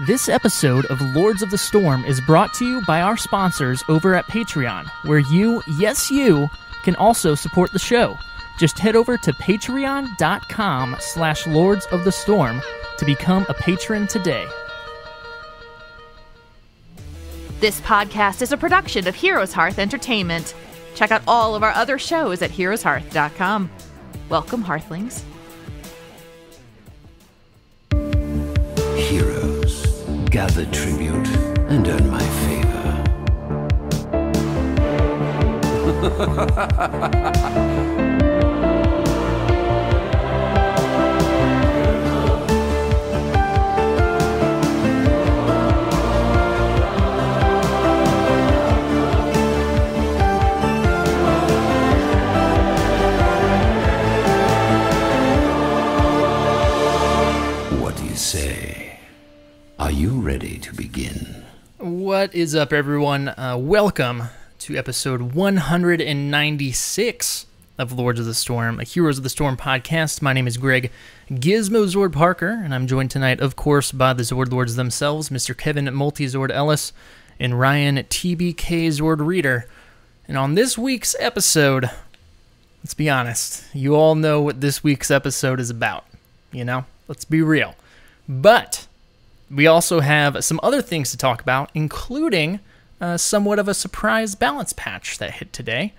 This episode of Lords of the Storm is brought to you by our sponsors over at Patreon, where you, yes you, can also support the show. Just head over to patreon.com/Lords of the Storm to become a patron today. This podcast is a production of HeroesHearth Entertainment. Check out all of our other shows at HeroesHearth.com. Welcome, Hearthlings. Heroes, gather tribute and earn my favor. What do you say? Are you ready to begin? What is up, everyone? Welcome to episode 196 of Lords of the Storm, a Heroes of the Storm podcast. My name is Greg Gizmozord Parker, and I'm joined tonight, of course, by the Zord Lords themselves, Mr. Kevin Multizord Ellis and Ryan TBKZord Reader. And on this week's episode, let's be honest, you all know what this week's episode is about, you know? Let's be real. But we also have some other things to talk about, including somewhat of a surprise balance patch that hit today.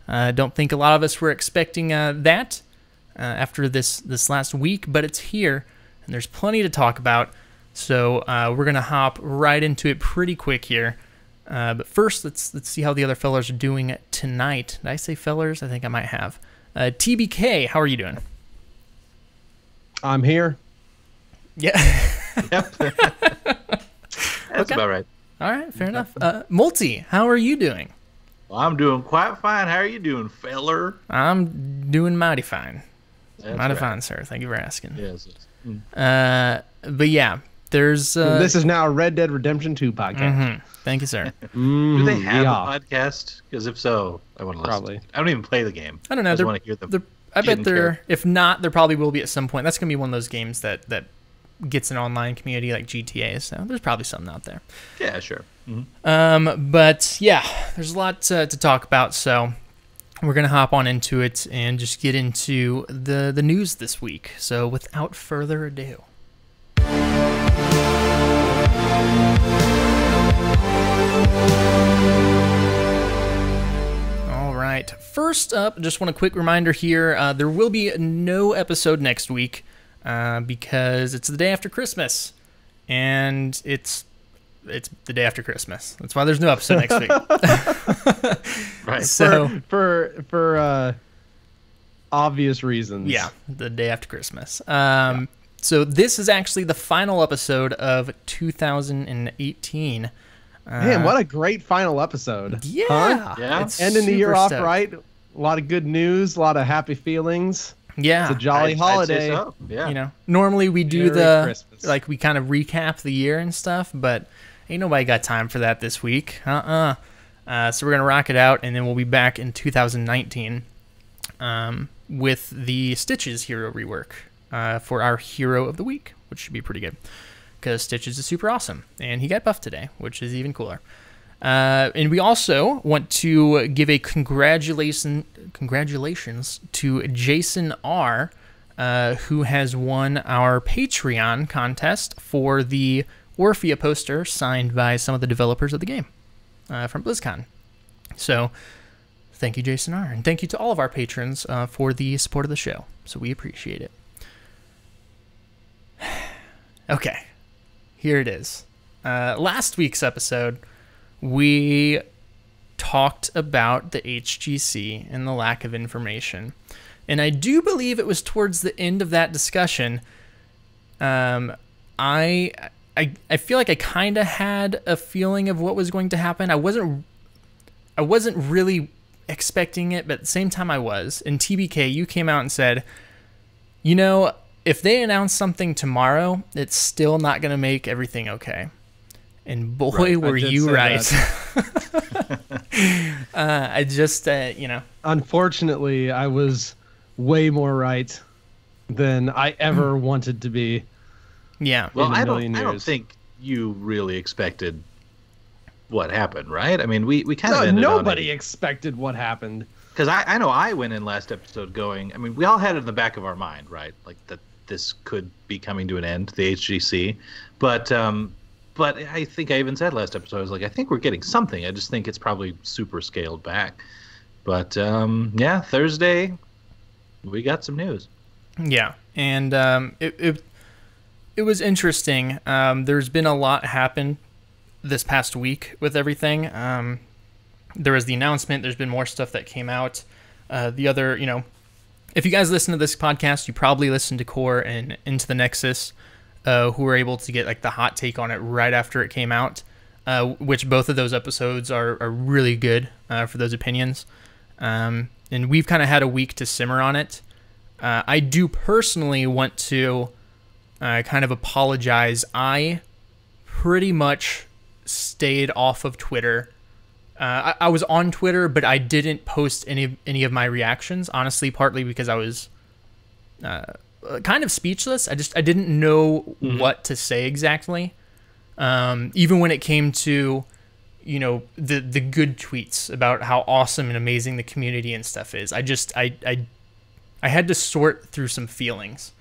I don't think a lot of us were expecting that after this last week, but it's here, and there's plenty to talk about. So we're going to hop right into it pretty quick here. But first, let's see how the other fellers are doing tonight. Did I say fellers? I think I might have. TBK, how are you doing? I'm here. Yeah. Yep. That's about right. All right, fair enough. Multi, how are you doing? Well, I'm doing quite fine. How are you doing, feller? I'm doing mighty fine. That's Mighty right. fine, sir. Thank you for asking. Yes. But yeah, there's... This is now a Red Dead Redemption 2 podcast. Thank you, sir. Do they have yeah. a podcast? Because if so, I want to listen. Probably. I don't even play the game. I don't know. I just want to hear them. I bet there... If not, there probably will be at some point. That's going to be one of those games that gets an online community like GTA, so there's probably something out there. Yeah, sure. Mm-hmm. But yeah, there's a lot to talk about, so we're going to hop on into it and just get into the news this week. So without further ado. All right, first up, just want a quick reminder here, there will be no episode next week because it's the day after Christmas, and it's the day after Christmas. That's why there's no episode next week. Right. So For obvious reasons. yeah, the day after Christmas. So this is actually the final episode of 2018. Man, what a great final episode. Yeah. Huh? Yeah. It's Ending the year super off stoked. right. A lot of good news, a lot of happy feelings. Yeah. It's a jolly I'd holiday. say so. Yeah. You know, normally we do Merry Christmas. like we kind of recap the year and stuff, but ain't nobody got time for that this week. So we're gonna rock it out, and then we'll be back in 2019 with the Stitches hero rework for our hero of the week, which should be pretty good because Stitches is super awesome, and he got buffed today, which is even cooler. And we also want to give a congratulations to Jason R., who has won our Patreon contest for the Orphea poster signed by some of the developers of the game from BlizzCon. So thank you, Jason R., and thank you to all of our patrons for the support of the show. So we appreciate it. Okay, here it is. Last week's episode, we talked about the HGC and the lack of information. And I do believe it was towards the end of that discussion. I feel like I kind of had a feeling of what was going to happen. I wasn't really expecting it, but at the same time I was. And TBK, you came out and said, you know, if they announce something tomorrow, it's still not going to make everything okay. And boy, Right, were you right. I just, you know. Unfortunately, I was way more right than I ever wanted to be. Yeah. Well, in a I million don't years. think you really expected what happened, right? I mean, we kind of ended nobody expected what happened. Because I know I went in last episode going, I mean, we all had it in the back of our mind, right? Like that this could be coming to an end, the HGC. But I think I even said last episode, I was like, I think we're getting something. I just think it's probably super scaled back. But yeah, Thursday, we got some news. Yeah, and it was interesting. There's been a lot happen this past week with everything. There was the announcement. There's been more stuff that came out. The other, if you guys listen to this podcast, you probably listened to Core and Into the Nexus, who were able to get like the hot take on it right after it came out, which both of those episodes are really good for those opinions. And we've kind of had a week to simmer on it. I do personally want to kind of apologize. I pretty much stayed off of Twitter. I was on Twitter, but I didn't post any of my reactions, honestly, partly because I was kind of speechless. I didn't know what to say exactly. Even when it came to, the good tweets about how awesome and amazing the community and stuff is. I had to sort through some feelings.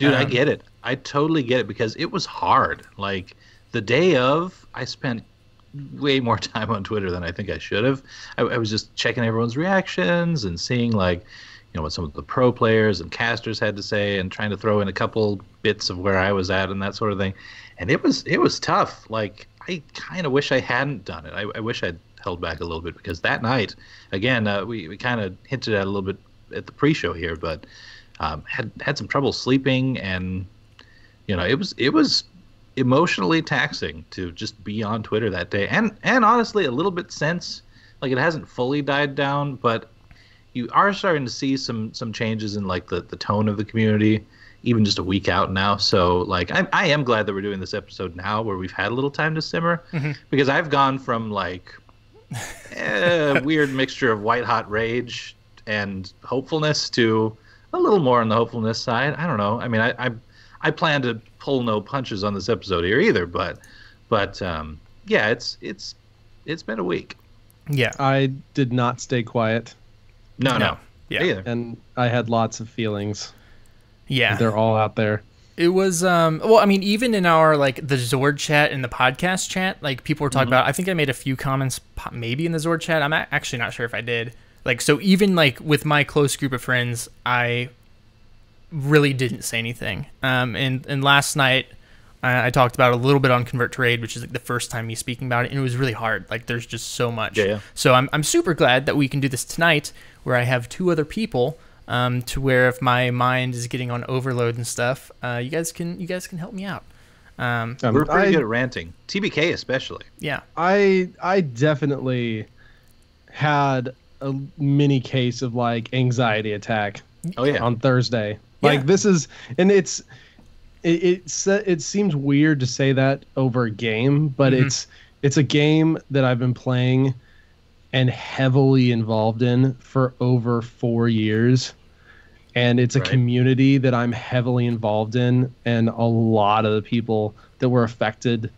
Dude, I get it. I totally get it because it was hard. Like the day of, I spent way more time on Twitter than I think I should have. I was just checking everyone's reactions and seeing like, what some of the pro players and casters had to say and trying to throw in a couple bits of where I was at and that sort of thing. And it was tough. Like I kind of wish I hadn't done it. I wish I'd held back a little bit because that night, again, we kind of hinted at a little bit at the pre-show here, but had some trouble sleeping and, it was emotionally taxing to just be on Twitter that day, and honestly a little bit since, like it hasn't fully died down, but you are starting to see some changes in like the tone of the community, even just a week out now. So like I am glad that we're doing this episode now where we've had a little time to simmer, because I've gone from like a weird mixture of white hot rage and hopefulness to a little more on the hopefulness side. I don't know. I mean, I plan to pull no punches on this episode here either, but yeah, it's been a week. Yeah, I did not stay quiet. No. Yeah, either. And I had lots of feelings. Yeah, they're all out there. It was well, I mean, even in our like the Zord chat and the podcast chat, like people were talking about. I think I made a few comments, maybe in the Zord chat. I'm actually not sure if I did. Like, so even like with my close group of friends, I really didn't say anything. And last night I talked about it a little bit on Convert to Raid, which is like the first time me speaking about it, and it was really hard. Like there's just so much. Yeah. So I'm super glad that we can do this tonight, where I have two other people, to where if my mind is getting on overload and stuff, you guys can help me out. We're pretty good at ranting, TBK especially. Yeah. I definitely had a mini case of like anxiety attack. Oh yeah. On Thursday. Like this is, and it seems weird to say that over a game, but it's a game that I've been playing and heavily involved in for over 4 years. And it's a community that I'm heavily involved in, and a lot of the people that were affected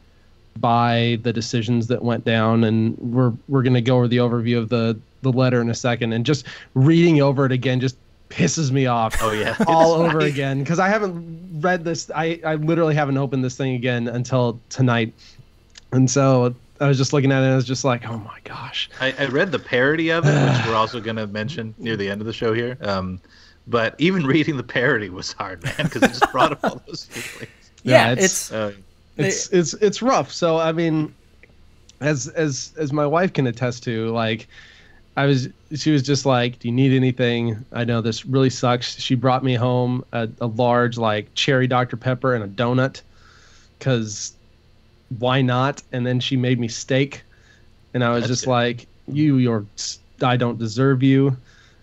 by the decisions that went down. And we're going to go over the overview of the letter in a second, and just reading over it again just pisses me off. Oh yeah. All over again, because I haven't read this. I literally haven't opened this thing again until tonight, and so I was just looking at it and I was just like, oh my gosh. I read the parody of it, which we're also going to mention near the end of the show here, but even reading the parody was hard, man, because it just brought up all those feelings. Yeah, it's rough. So I mean, as my wife can attest to, like she was just like, do you need anything? I know this really sucks. She brought me home a large like cherry Dr. Pepper and a donut, because why not? And then she made me steak, and I was just good. Like, I don't deserve you.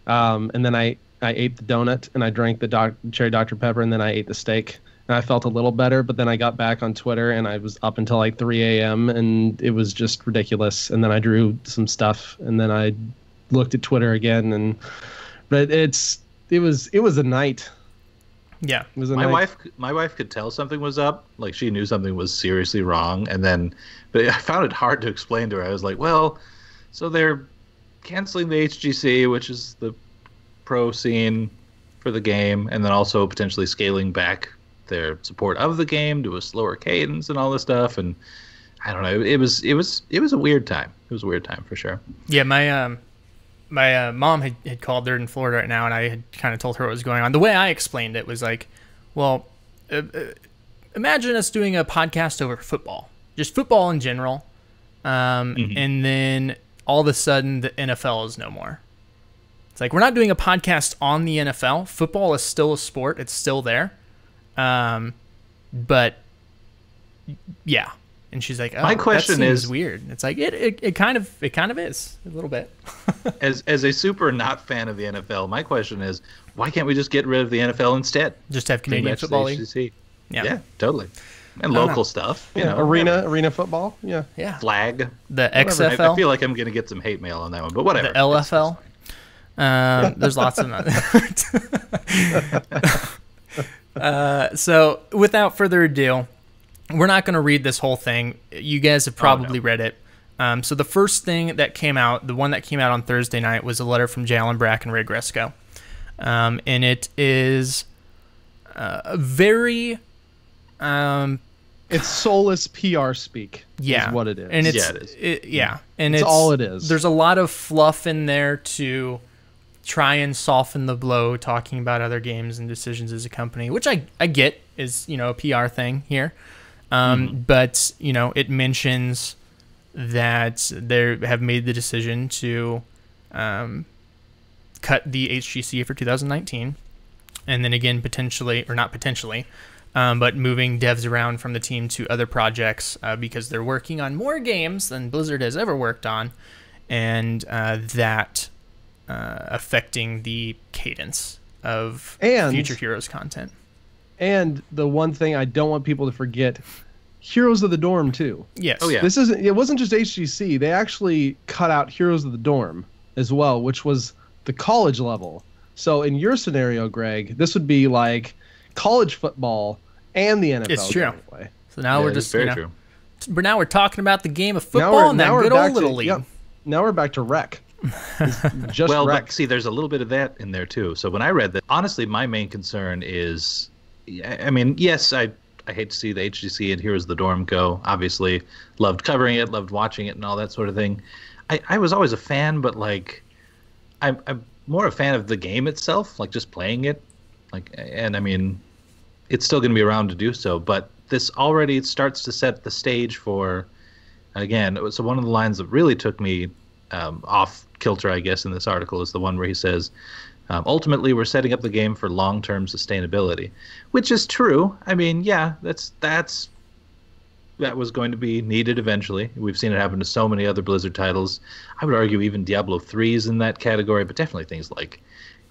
And then I ate the donut and I drank the cherry Dr. Pepper, and then I ate the steak, and I felt a little better. But then I got back on Twitter and I was up until like 3 a.m. and it was just ridiculous. And then I drew some stuff, and then I looked at Twitter again, but it was a night. Yeah. My wife could tell something was up, like she knew something was seriously wrong, but I found it hard to explain to her. I was like, well, so they're canceling the HGC, which is the pro scene for the game, and then also potentially scaling back their support of the game to a slower cadence and all this stuff. And I don't know, it was a weird time. It was a weird time for sure. Yeah, my mom had called. They're in Florida right now, and I had kind of told her what was going on. The way I explained it was like, well, imagine us doing a podcast over football, just football in general, and then all of a sudden the NFL is no more. It's like, we're not doing a podcast on the NFL. Football is still a sport. It's still there. But yeah. And she's like, oh, my question that seems is weird. It's like, it kind of is a little bit. as a super not fan of the NFL, my question is, why can't we just get rid of the NFL instead? Just have Canadian Football League. Yeah, totally. And local stuff. You know, arena football. Yeah. Flag. The XFL. I feel like I'm going to get some hate mail on that one, but whatever. The LFL. There's lots of them. So without further ado, we're not going to read this whole thing. You guys have probably read it. So the first thing that came out, the one that came out on Thursday night, was a letter from Jalen Brack and Ray Gresco. And it is very... it's soulless PR speak. Yeah, is what it is. And it's, it is. And it's all it is. There's a lot of fluff in there to try and soften the blow, talking about other games and decisions as a company, which I get is, a PR thing here. But, it mentions that they have made the decision to cut the HGC for 2019. And then again, potentially, or not potentially, but moving devs around from the team to other projects because they're working on more games than Blizzard has ever worked on. And that affecting the cadence of future Heroes content. And the one thing I don't want people to forget, Heroes of the Dorm too. Yes. Oh yeah. It wasn't just HGC. They actually cut out Heroes of the Dorm as well, which was the college level. So in your scenario, Greg, this would be like college football and the NFL. It's true. Gameplay. So now we're just true. But now we're talking about the game of football and that good old little league. Yep. Now we're back to rec. Just well, rec. But see, there's a little bit of that in there too. So when I read that, honestly, my main concern is, I mean, yes, I hate to see the HGC and Heroes of the Dorm go. Obviously, loved covering it, loved watching it, and all that sort of thing. I was always a fan, but like, I'm more a fan of the game itself, like just playing it. Like, and I mean, it's still going to be around to do so, but this already starts to set the stage for, again, so one of the lines that really took me off kilter, I guess, in this article is the one where he says, ultimately, we're setting up the game for long-term sustainability, which is true. I mean, yeah, that was going to be needed eventually. We've seen it happen to so many other Blizzard titles. I would argue even Diablo 3 is in that category, but definitely things like,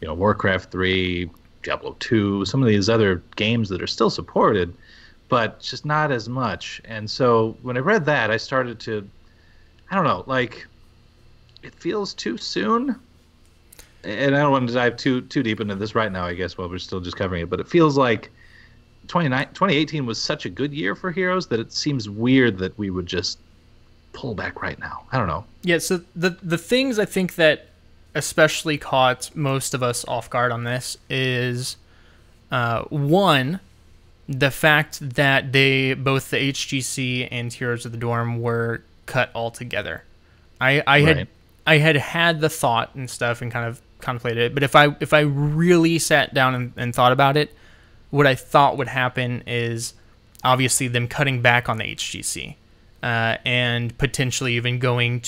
Warcraft 3, Diablo 2, some of these other games that are still supported, but just not as much. And so when I read that, I started to, I don't know, like, it feels too soon. And I don't want to dive too deep into this right now, I guess, while we're still just covering it. But it feels like 2018 was such a good year for Heroes that it seems weird that we would just pull back right now. I don't know. Yeah, so the things I think that especially caught most of us off guard on this is, one, the fact that both the HGC and Heroes of the Dorm were cut altogether. I had the thought and stuff and kind of contemplated it, but if I really sat down and thought about it, what I thought would happen is obviously them cutting back on the HGC and potentially even going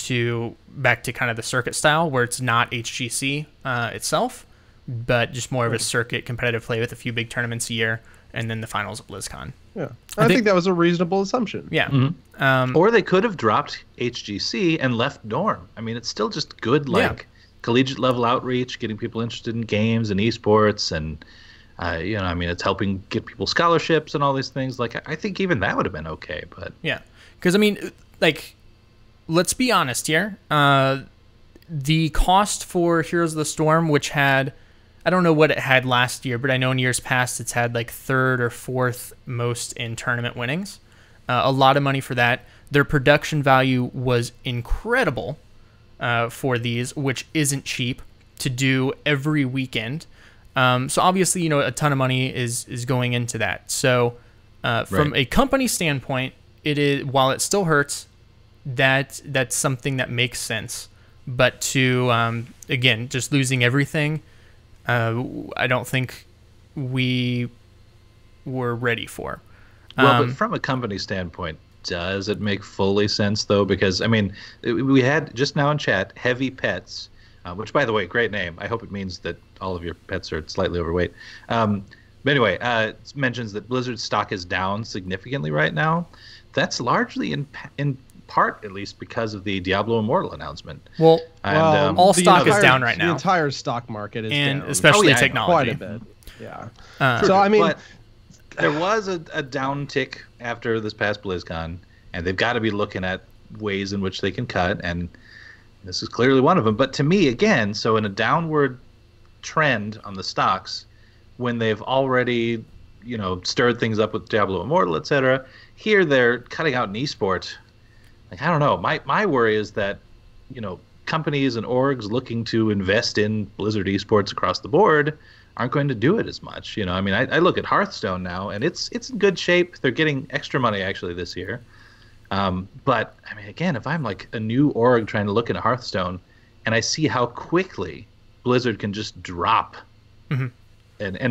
back to kind of the circuit style where it's not HGC itself, but just more of a circuit competitive play with a few big tournaments a year and then the finals of BlizzCon. Yeah, I think that was a reasonable assumption. Yeah. Mm-hmm. Or they could have dropped HGC and left Dorm. I mean, it's still just good, collegiate level outreach, getting people interested in games and esports, and I mean, it's helping get people scholarships and all these things. Like, I think even that would have been okay. But yeah, because I mean, like, let's be honest here. The cost for Heroes of the Storm, which had I don't know what it had last year, but I know in years past it's had like 3rd or 4th most in tournament winnings. A lot of money for that. Their production value was incredible for these, which isn't cheap to do every weekend. So obviously, you know, a ton of money is going into that. So from a company standpoint, it is, while it still hurts, that's something that makes sense. But to again, just losing everything, I don't think we were ready for. Well, but from a company standpoint, does it make fully sense though? Because I mean, we had just now in chat Heavy Pets, which by the way, great name. I hope it means that all of your pets are slightly overweight. But anyway, it mentions that Blizzard's stock is down significantly right now. That's largely in part, at least, because of the Diablo Immortal announcement. Well, and, all stock is down right now. The entire stock market is and down. especially technology. Quite a bit. Yeah. So I mean, but there was a downtick after this past BlizzCon, and they've got to be looking at ways in which they can cut, and this is clearly one of them. But to me, again, so in a downward trend on the stocks, when they've already, you know, stirred things up with Diablo Immortal, etc., here they're cutting out an esport. Like, I don't know. My worry is that, you know, companies and orgs looking to invest in Blizzard esports across the board aren't going to do it as much. You know, I mean, I look at Hearthstone now, and it's in good shape. They're getting extra money actually this year. But I mean, again, if I'm like a new org trying to look into Hearthstone, and I see how quickly Blizzard can just drop an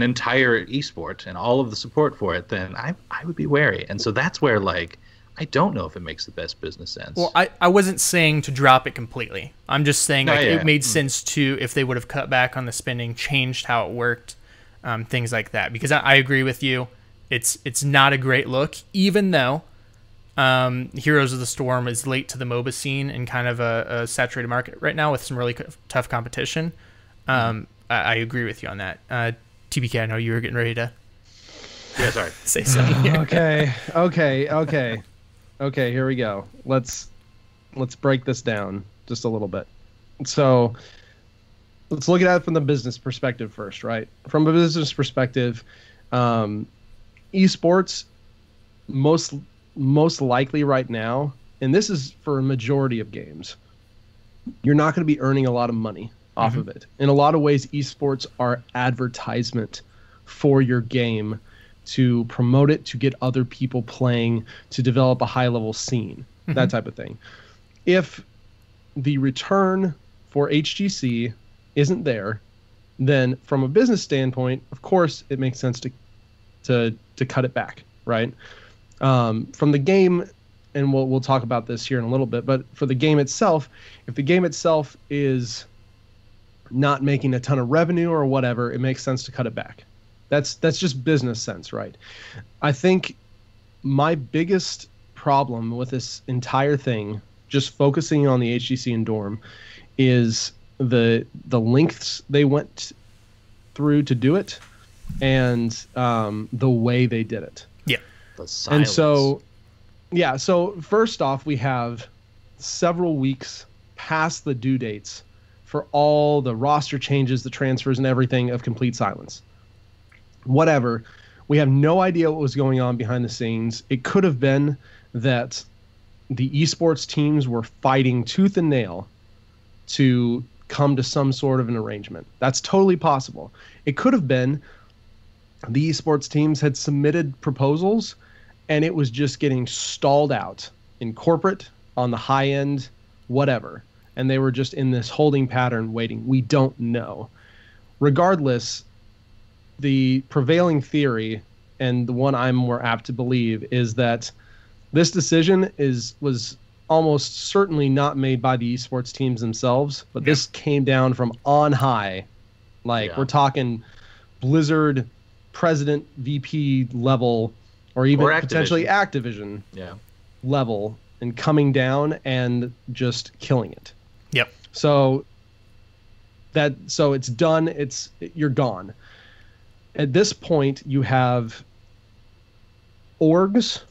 entire esport and all of the support for it, then I would be wary. And so that's where, like, I don't know if it makes the best business sense. Well, I wasn't saying to drop it completely. I'm just saying it made sense to, if they would have cut back on the spending, changed how it worked, things like that. Because I agree with you. It's not a great look, even though Heroes of the Storm is late to the MOBA scene and kind of a saturated market right now with some really tough competition. I agree with you on that. TBK, I know you were getting ready to say something here. Okay, here we go. Let's break this down just a little bit. So let's look at it from the business perspective first, right? From a business perspective, esports most likely right now, and this is for a majority of games, you're not going to be earning a lot of money off of it. In a lot of ways, esports are advertisement for your game, to promote it, to get other people playing, to develop a high-level scene, that type of thing. If the return for HGC isn't there, then from a business standpoint, of course, it makes sense to cut it back, right? From the game, and we'll talk about this here in a little bit, but for the game itself, if the game itself is not making a ton of revenue or whatever, it makes sense to cut it back. That's just business sense, right? I think my biggest problem with this entire thing, just focusing on the HGC and Dorm, is the lengths they went through to do it, and the way they did it. Yeah. The silence. And so first off, we have several weeks past the due dates for all the roster changes, the transfers, and everything of complete silence. Whatever. We have no idea what was going on behind the scenes. It could have been that the esports teams were fighting tooth and nail to come to some sort of an arrangement. That's totally possible. It could have been the esports teams had submitted proposals and it was just getting stalled out in corporate, on the high end, whatever. And they were just in this holding pattern waiting. We don't know. Regardless, the prevailing theory, and the one I'm more apt to believe, is that this decision was almost certainly not made by the esports teams themselves, but this came down from on high. Like, we're talking Blizzard president, VP level, or even potentially Activision level, and coming down and just killing it. Yep. So it's done. You're gone. At this point, you have orgs,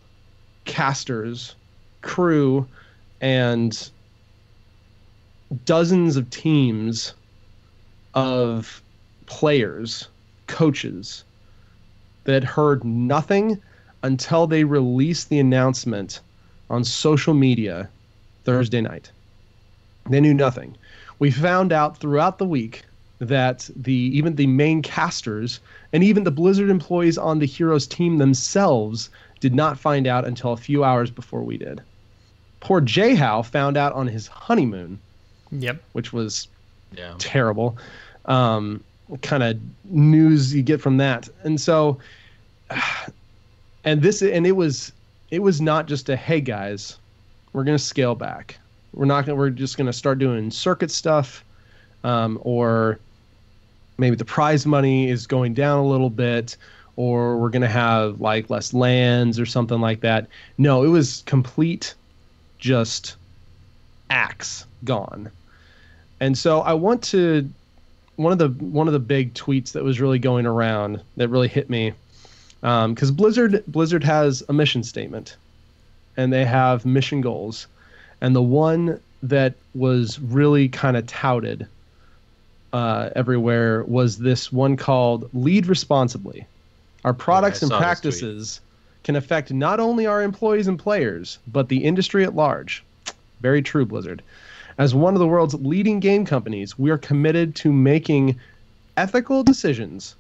casters, crew, and dozens of teams of players, coaches that heard nothing until they released the announcement on social media Thursday night. They knew nothing. We found out throughout the week that even the main casters and even the Blizzard employees on the Heroes team themselves did not find out until a few hours before we did. Poor J-How found out on his honeymoon. Yep. Which was terrible. What kind of news you get from that? And so, it was not just a, hey guys, we're gonna scale back. We're just gonna start doing circuit stuff, or maybe the prize money is going down a little bit, or we're gonna have like less lands or something like that. No, it was complete, just axe gone. And so I want to, one of the big tweets that was really going around that really hit me, because Blizzard has a mission statement, and they have mission goals, and the one that was really kind of touted everywhere was this one called "Lead Responsibly." Our products and practices can affect not only our employees and players, but the industry at large. Very true, Blizzard. As one of the world's leading game companies, we are committed to making ethical decisions,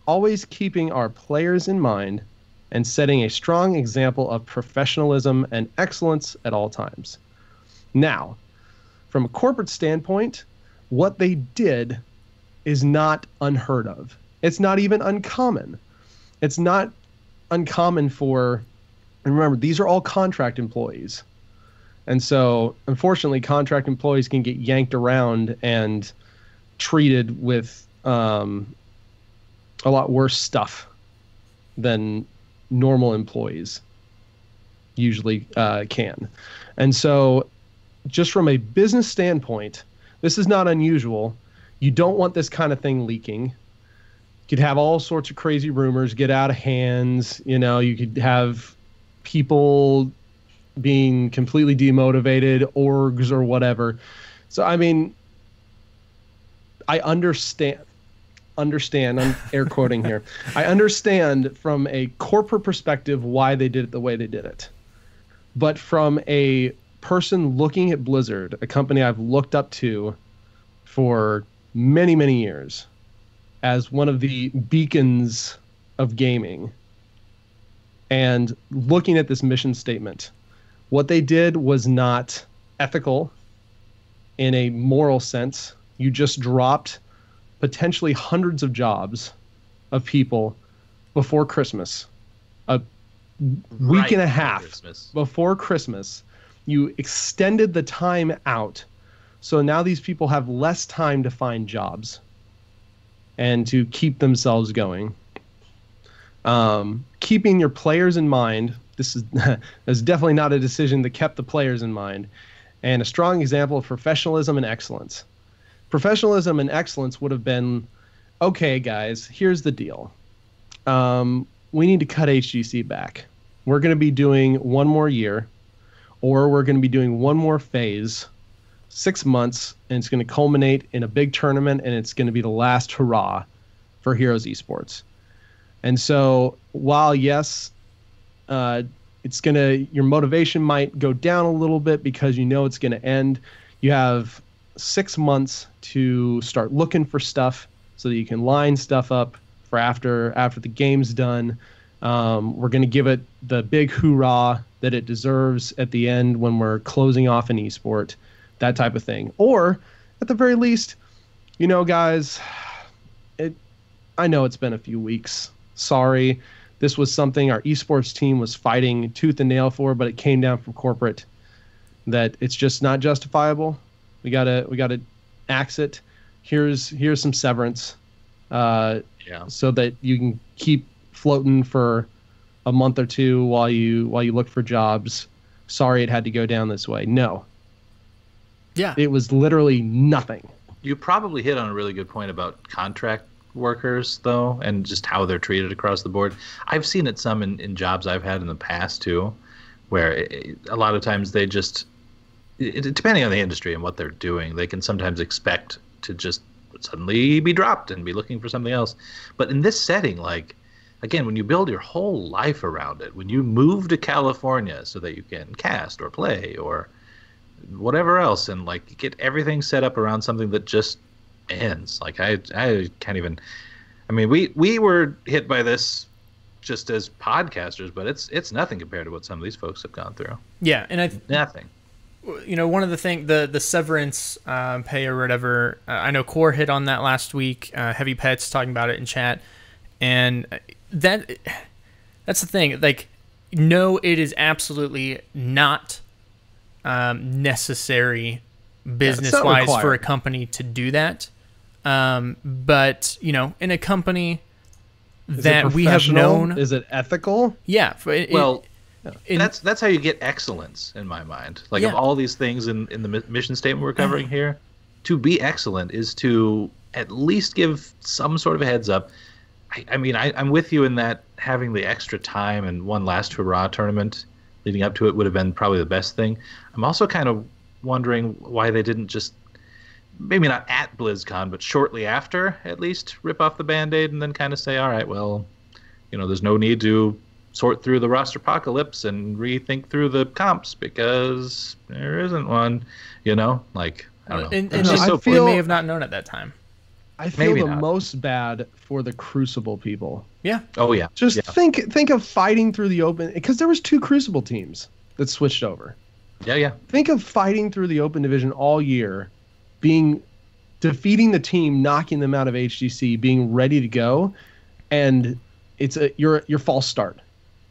always keeping our players in mind, and setting a strong example of professionalism and excellence at all times. Now, from a corporate standpoint, what they did is not unheard of. It's not even uncommon. It's not uncommon for, and remember, these are all contract employees. And so, unfortunately, contract employees can get yanked around and treated with a lot worse stuff than normal employees usually can. And so, just from a business standpoint, this is not unusual. You don't want this kind of thing leaking. You could have all sorts of crazy rumors get out of hands. You could have people being completely demotivated, orgs or whatever. So, I mean, I understand, I'm air quoting here. I understand from a corporate perspective why they did it the way they did it. But from a person looking at Blizzard, a company I've looked up to for many, many years, as one of the beacons of gaming, and looking at this mission statement, what they did was not ethical in a moral sense. You just dropped potentially hundreds of jobs of people before Christmas, a week and a half before Christmas. You extended the time out, so now these people have less time to find jobs and to keep themselves going. Keeping your players in mind. This is definitely not a decision that kept the players in mind, and a strong example of professionalism and excellence. Professionalism and excellence would have been, okay, guys, here's the deal. We need to cut HGC back. We're going to be doing one more year, or we're going to be doing one more phase, 6 months, and it's going to culminate in a big tournament, and it's going to be the last hurrah for Heroes Esports. And so, while yes, your motivation might go down a little bit because it's going to end, you have 6 months to start looking for stuff so that you can line stuff up for after the game's done. We're going to give it the big hoorah that it deserves at the end when we're closing off an esport, that type of thing. Or at the very least, guys, I know it's been a few weeks. Sorry. This was something our esports team was fighting tooth and nail for, but it came down from corporate that it's just not justifiable. We gotta axe it. Here's some severance, so that you can keep floating for a month or two while you look for jobs. Sorry, it had to go down this way. No. Yeah. It was literally nothing. You probably hit on a really good point about contract workers, though, and just how they're treated across the board. I've seen it some in jobs I've had in the past, too, where a lot of times they just, depending on the industry and what they're doing, they can sometimes expect to just suddenly be dropped and be looking for something else. But in this setting, like, again, when you build your whole life around it, when you move to California so that you can cast or play or whatever else, and like get everything set up around something that just ends. Like I can't even. I mean, we were hit by this just as podcasters, but it's nothing compared to what some of these folks have gone through. Yeah, and nothing. You know, one of the things, the severance pay or whatever. I know Core hit on that last week. Heavy Pets talking about it in chat, and that's the thing. Like, no, it is absolutely not necessary business-wise for a company to do that. But, you know, in a company that we have known... Is it ethical? Yeah. That's how you get excellence, in my mind. Like, of all these things in the mission statement we're covering here, to be excellent is to at least give some sort of a heads up. I mean, I'm with you in that having the extra time and one last hurrah tournament leading up to it would have been probably the best thing. I'm also kind of wondering why they didn't just, maybe not at BlizzCon, but shortly after, at least, rip off the Band-Aid and then kind of say, all right, well, you know, there's no need to sort through the roster apocalypse and rethink through the comps because there isn't one, you know? Like, I don't know. And so they may have not known at that time. I feel most bad for the Crucible people. Yeah. Oh, yeah. Just think of fighting through the open, because there was 2 Crucible teams that switched over. Yeah. Think of fighting through the open division all year, defeating the team, knocking them out of HGC, being ready to go, and it's your false start.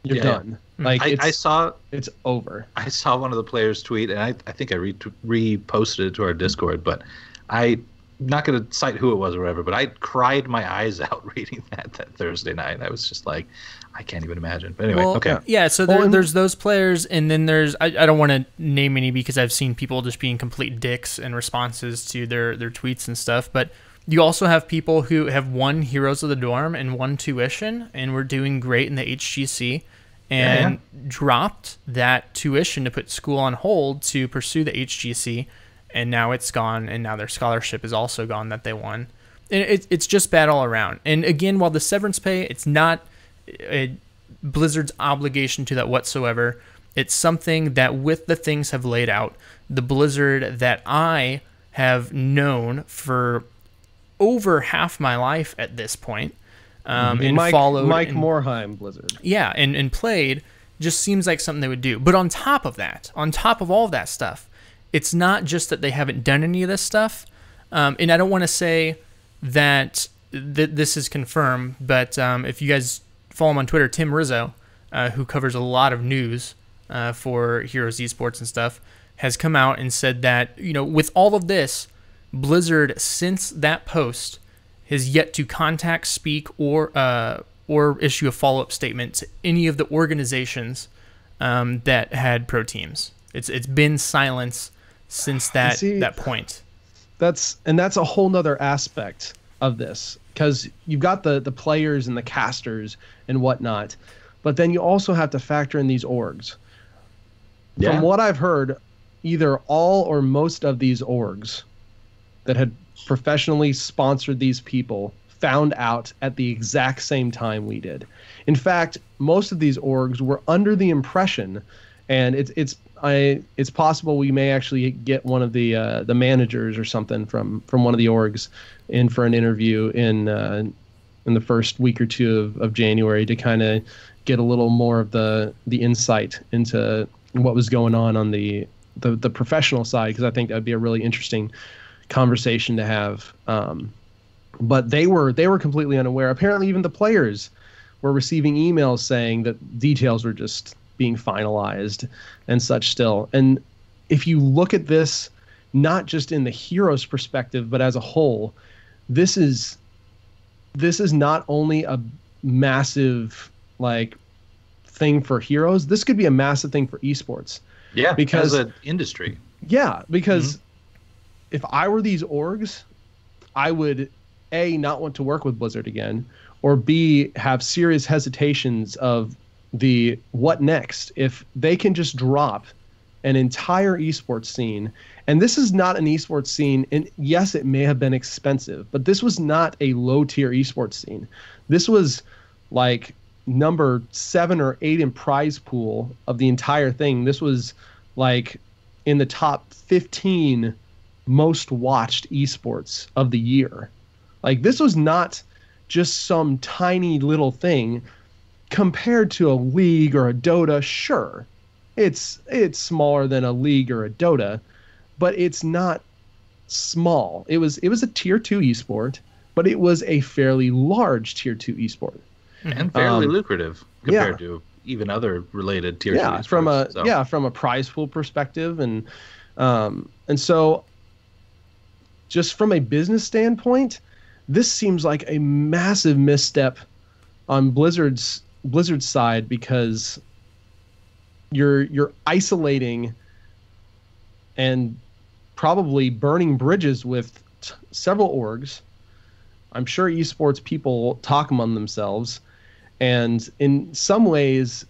You're done. Like it's over. I saw one of the players tweet, and I think I reposted it to our Discord, but I'm not going to cite who it was or whatever, but I cried my eyes out reading that Thursday night. I was just like, I can't even imagine. But anyway, okay. Yeah, so there's those players, and then there's, I don't want to name any because I've seen people just being complete dicks in responses to their tweets and stuff, but you also have people who have won Heroes of the Dorm and won tuition, and were doing great in the HGC, and dropped that tuition to put school on hold to pursue the HGC, and now it's gone, and now their scholarship is also gone that they won. And it's just bad all around. And again, while the severance pay, it's not Blizzard's obligation to that whatsoever. It's something that, with the things have laid out, the Blizzard that I have known for over half my life at this point, and followed Mike Morheim Blizzard. Yeah, and played, just seems like something they would do. But on top of all of that stuff, it's not just that they haven't done any of this stuff, and I don't want to say that this is confirmed, but if you guys follow him on Twitter, Tim Rizzo, who covers a lot of news for Heroes Esports and stuff, has come out and said that, you know, with all of this, Blizzard, since that post, has yet to contact, speak, or issue a follow-up statement to any of the organizations that had pro teams. It's been silence since that point. That's a whole nother aspect of this, because you've got the players and the casters and whatnot, but then you also have to factor in these orgs. Yeah. From what I've heard, either all or most of these orgs that had professionally sponsored these people found out at the exact same time we did. In fact, most of these orgs were under the impression, and it's possible we may actually get one of the managers or something from one of the orgs in for an interview in the first week or two of January, to kind of get a little more of the insight into what was going on the professional side, because I think that'd be a really interesting conversation to have. But they were completely unaware. Apparently even the players were receiving emails saying that details were just being finalized and such still. And if you look at this, not just in the Heroes perspective, but as a whole, this is not only a massive thing for Heroes, this could be a massive thing for esports. Yeah, because as an industry. Yeah, because if I were these orgs, I would A, not want to work with Blizzard again, or B, have serious hesitations of the what next. If they can just drop an entire esports scene. And this is not an esports scene, and yes, it may have been expensive, but this was not a low-tier esports scene. This was like number 7 or 8 in prize pool of the entire thing. This was like in the top 15 most watched esports of the year. Like, this was not just some tiny little thing compared to a League or a Dota. Sure, it's smaller than a League or a Dota, but it's not small. It was a tier 2 esport, but it was a fairly large tier 2 esport. And fairly lucrative compared to even other related tier 2 esports. From a prize pool perspective, and so just from a business standpoint, this seems like a massive misstep on Blizzard's side, because you're isolating and probably burning bridges with several orgs. I'm sure esports people talk among themselves, and in some ways,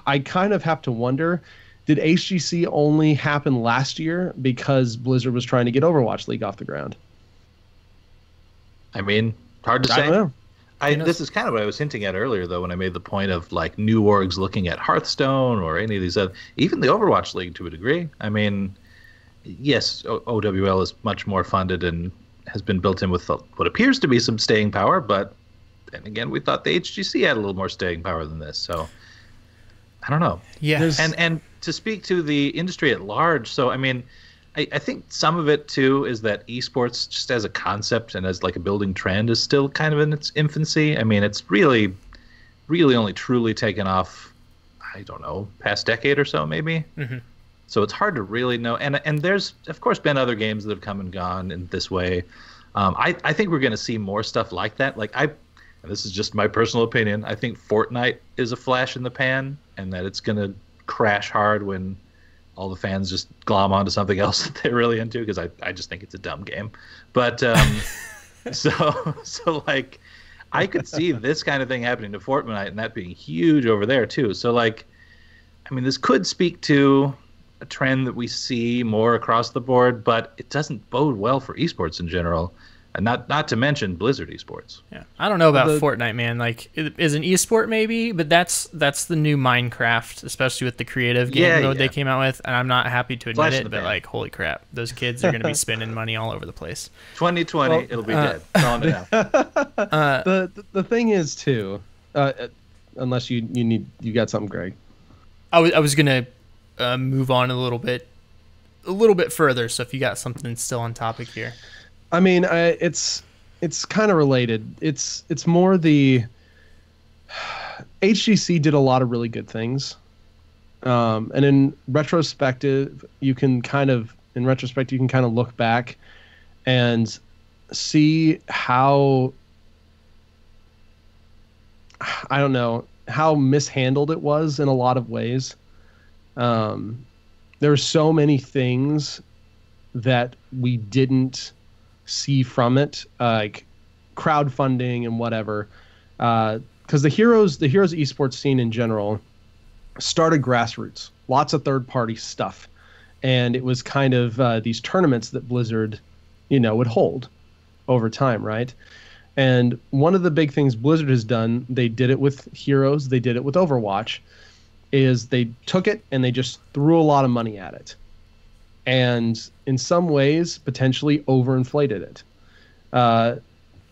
I kind of have to wonder, did HGC only happen last year because Blizzard was trying to get Overwatch League off the ground? I mean, hard to say. I don't know. This is kind of what I was hinting at earlier, though, when I made the point of like new orgs looking at Hearthstone or any of these other, even the Overwatch League to a degree. I mean, yes, OWL is much more funded and has been built in with what appears to be some staying power, but then again, we thought the HGC had a little more staying power than this. So I don't know. Yeah. And to speak to the industry at large, so I mean, I think some of it too is that esports, just as a concept and as like a building trend, is still kind of in its infancy. I mean, it's really only truly taken off, I don't know, past decade or so maybe. Mm-hmm. So it's hard to really know. And there's of course been other games that have come and gone in this way. I think we're going to see more stuff like that. Like and this is just my personal opinion, I think Fortnite is a flash in the pan, and that it's going to crash hard when all the fans just glom onto something else that they're really into, because I just think it's a dumb game. But so like I could see this kind of thing happening to Fortnite and that being huge over there too. So like, I mean, this could speak to a trend that we see more across the board, but it doesn't bode well for esports in general. And not to mention Blizzard esports. Yeah, I don't know about Fortnite, man. Like, it is an esport maybe, but that's the new Minecraft, especially with the creative game mode they came out with. And I'm not happy to admit it, but like, holy crap, those kids are going to be spending money all over the place. 2020, it'll be dead. Calm down. The thing is too, unless you got something, Greg. I was gonna move on a little bit further. So if you got something still on topic here. I mean, it's kind of related. It's more the HGC did a lot of really good things, and in retrospect, you can kind of look back and see how, I don't know, how mishandled it was in a lot of ways. There were so many things that we didn't see from it, like crowdfunding and whatever, because the Heroes esports scene in general started grassroots, lots of third-party stuff, and it was kind of these tournaments that Blizzard would hold over time, right? And one of the big things Blizzard has done, they did it with Heroes, they did it with Overwatch, is they took it and they just threw a lot of money at it, and in some ways potentially overinflated it. A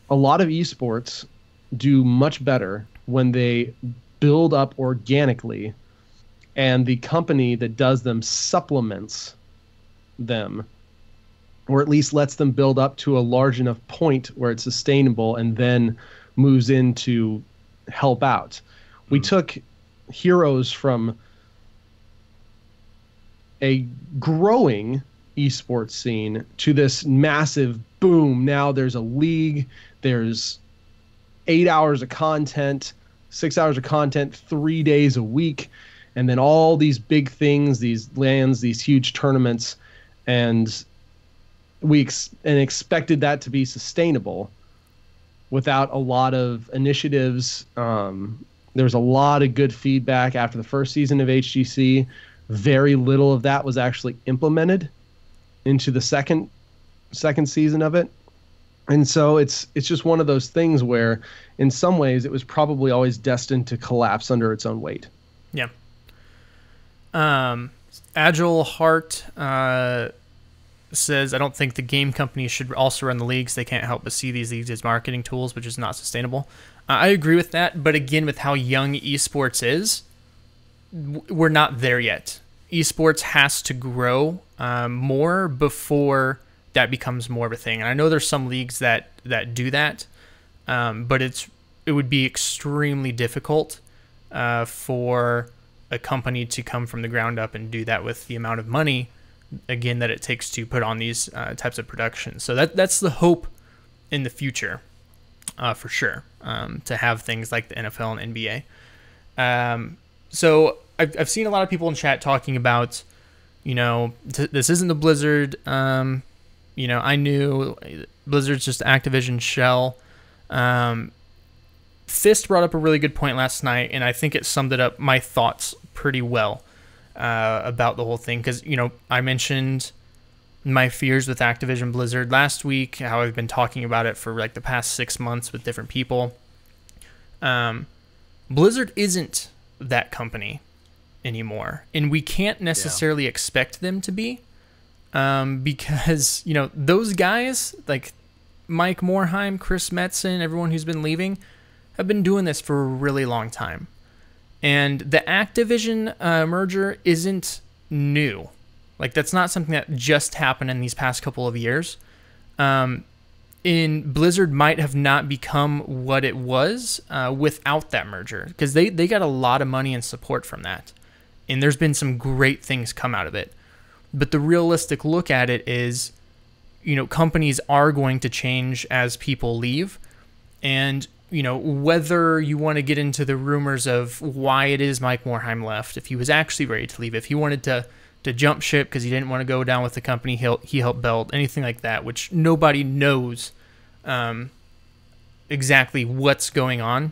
lot of esports do much better when they build up organically, and the company that does them supplements them, or at least lets them build up to a large enough point where it's sustainable and then moves in to help out. We took Heroes from a growing esports scene to this massive boom. Now there's a league, there's 8 hours of content, 6 hours of content, 3 days a week, and then all these big things, these LANs, these huge tournaments, and we expected that to be sustainable without a lot of initiatives. There was a lot of good feedback after the first season of HGC very little of that was actually implemented into the second season of it. And so it's just one of those things where in some ways it was probably always destined to collapse under its own weight. Yeah. Agile Heart says, I don't think the game companies should also run the leagues. They can't help but see these leagues as marketing tools, which is not sustainable. I agree with that, but again, with how young esports is, we're not there yet. Esports has to grow more before that becomes more of a thing. And I know there's some leagues that do that, but it would be extremely difficult for a company to come from the ground up and do that with the amount of money, again, that it takes to put on these types of productions. So that's the hope in the future, for sure, to have things like the NFL and NBA. So I've seen a lot of people in chat talking about, this isn't the Blizzard. I knew Blizzard's just Activision shell. Fist brought up a really good point last night, and I think it summed it up, my thoughts, pretty well about the whole thing. Because, I mentioned my fears with Activision Blizzard last week, how I've been talking about it for like the past 6 months with different people. Blizzard isn't that company anymore, and we can't necessarily expect them to be, because those guys like Mike Morhaime, Chris Metzen, everyone who's been leaving, have been doing this for a really long time, and the Activision merger isn't new. Like, that's not something that just happened in these past couple of years. Blizzard might have not become what it was without that merger, because they got a lot of money and support from that. And there's been some great things come out of it. But the realistic look at it is, companies are going to change as people leave. And, whether you want to get into the rumors of why it is Mike Morhaime left, if he was actually ready to leave, if he wanted to jump ship because he didn't want to go down with the company he helped build, anything like that, which nobody knows exactly what's going on.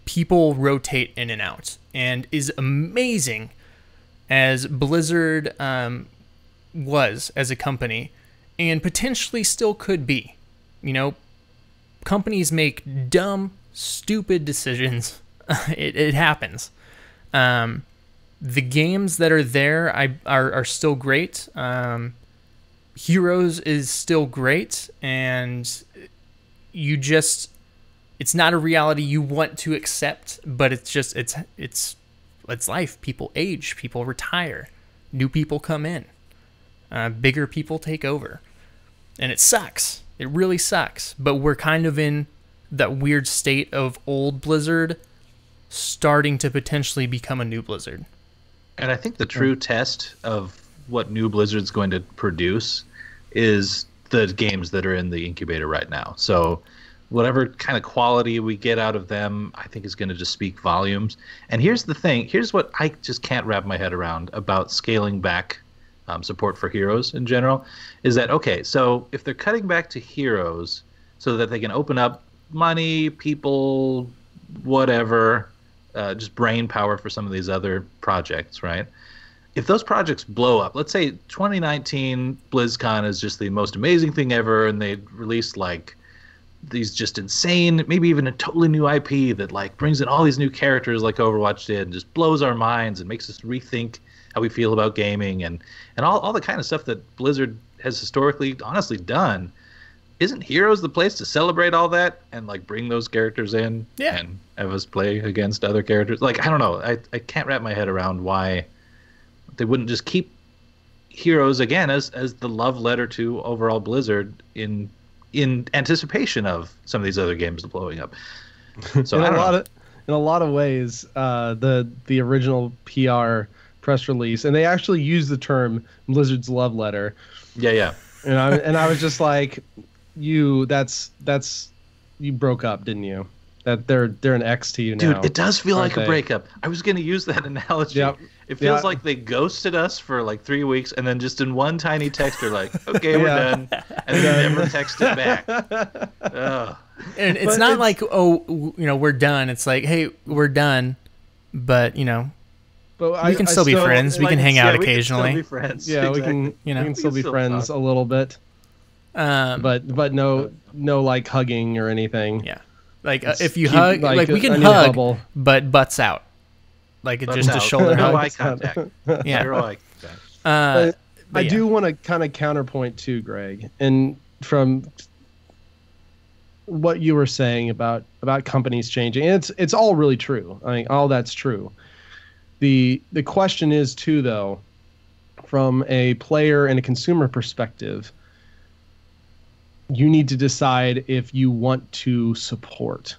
People rotate in and out, and is amazing as Blizzard was as a company, and potentially still could be. Companies make dumb, stupid decisions. It happens. The games that are there are still great. Heroes is still great, and it's not a reality you want to accept, but it's life. People age, people retire, new people come in, bigger people take over, and it sucks. It really sucks, but we're kind of in that weird state of old Blizzard starting to potentially become a new Blizzard. And I think the true test of what new Blizzard's going to produce is the games that are in the incubator right now. So whatever kind of quality we get out of them, I think is going to just speak volumes. And here's the thing. Here's what I just can't wrap my head around about scaling back support for Heroes in general, is that, okay, so if they're cutting back to Heroes so that they can open up money, people, whatever, just brain power for some of these other projects, right? If those projects blow up, let's say 2019 BlizzCon is just the most amazing thing ever, and they released like these just insane, maybe even a totally new IP that like brings in all these new characters like Overwatch did, and just blows our minds and makes us rethink how we feel about gaming and all the kind of stuff that Blizzard has historically honestly done. Isn't Heroes the place to celebrate all that and like bring those characters in and have us play against other characters? Like, I don't know. I can't wrap my head around why they wouldn't just keep Heroes again as the love letter to overall Blizzard in anticipation of some of these other games blowing up. So in a lot of ways, the original PR press release, and they actually use the term Blizzard's love letter. Yeah. And I was just like, you broke up, didn't you? That they're an X to you now. Dude, it does feel like a breakup. I was going to use that analogy. Yep. It feels like they ghosted us for like 3 weeks, and then just in one tiny text they're like, okay, we're done. And they never texted back. And it's not like, we're done. It's like, hey, we're done, but but we can still be friends. We can hang out occasionally. We can still be friends. Yeah, exactly. we can still be friends a little bit. But no like hugging or anything. Yeah, like if you hug, like we can hug, but butts out, like it's just a shoulder hug. No eye contact. Yeah. Zero eye contact. I do want to kind of counterpoint too, Greg, and from what you were saying about companies changing, and it's all really true. I mean, all that's true. The question is too, though, from a player and a consumer perspective, you need to decide if you want to support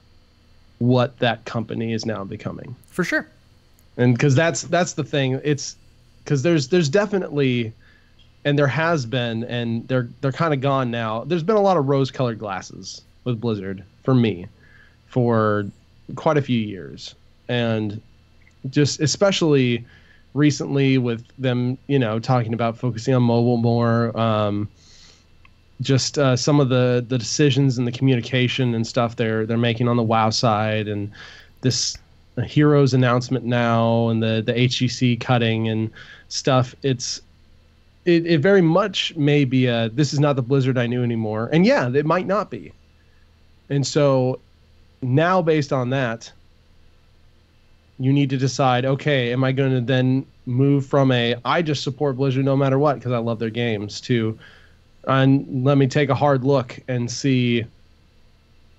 what that company is now becoming. For sure. And because that's the thing. It's because there's definitely, and there has been, and they're kind of gone now. There's been a lot of rose-colored glasses with Blizzard for me for quite a few years, and just especially recently with them, talking about focusing on mobile more. Just some of the decisions and the communication and stuff they're making on the WoW side, and this Heroes announcement now, and the HGC cutting and stuff. It very much may be this is not the Blizzard I knew anymore, and yeah, it might not be. And so now, based on that, you need to decide, okay, am I going to then move from I just support Blizzard no matter what because I love their games, to and let me take a hard look and see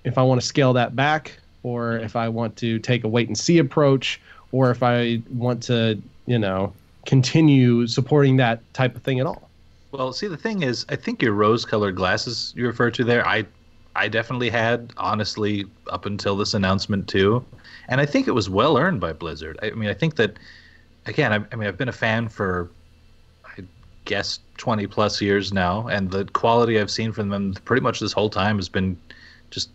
if I want to scale that back, or if I want to take a wait and see approach, or if I want to, continue supporting that type of thing at all. Well, see, the thing is, I think your rose-colored glasses you referred to there, I definitely had, honestly, up until this announcement too, and I think it was well earned by Blizzard. I mean, I think that, again, I've been a fan for, I guess, 20 plus years now, and the quality I've seen from them pretty much this whole time has been just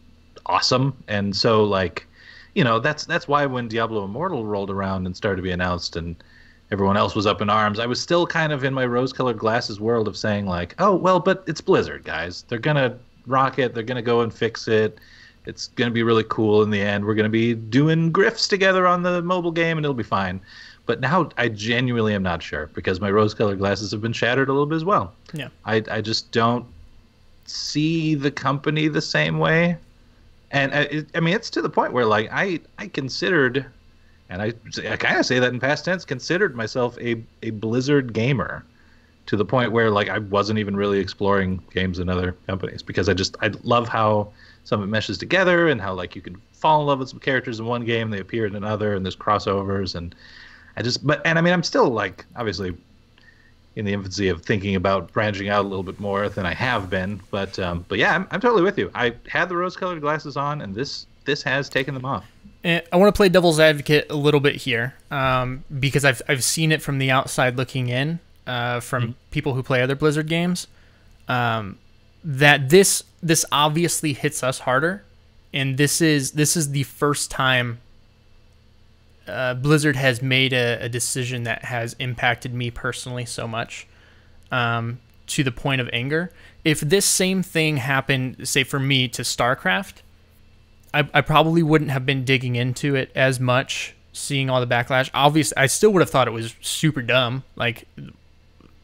awesome. And so, like, that's why when Diablo Immortal rolled around and started to be announced and everyone else was up in arms, I was still kind of in my rose-colored glasses world of saying, like, oh, well, but it's Blizzard, guys. They're going to rock it. They're going to go and fix it. It's going to be really cool in the end. We're going to be doing grifts together on the mobile game, and it'll be fine. But now I genuinely am not sure, because my rose-colored glasses have been shattered a little bit as well. Yeah. I just don't see the company the same way. And it's to the point where, like, I considered, and I kind of say that in past tense, considered myself a Blizzard gamer, to the point where, like, I wasn't even really exploring games in other companies, because I love how some of it meshes together, and how, like, you can fall in love with some characters in one game, they appear in another, and there's crossovers, and I'm still, like, obviously in the infancy of thinking about branching out a little bit more than I have been, but yeah, I'm totally with you. I had the rose-colored glasses on, and this has taken them off. And I want to play devil's advocate a little bit here, because I've seen it from the outside looking in, from people who play other Blizzard games, that this obviously hits us harder, and this is the first time Blizzard has made a decision that has impacted me personally so much, to the point of anger. If this same thing happened, say, for me to StarCraft, I probably wouldn't have been digging into it as much, seeing all the backlash. Obviously, I still would have thought it was super dumb, like,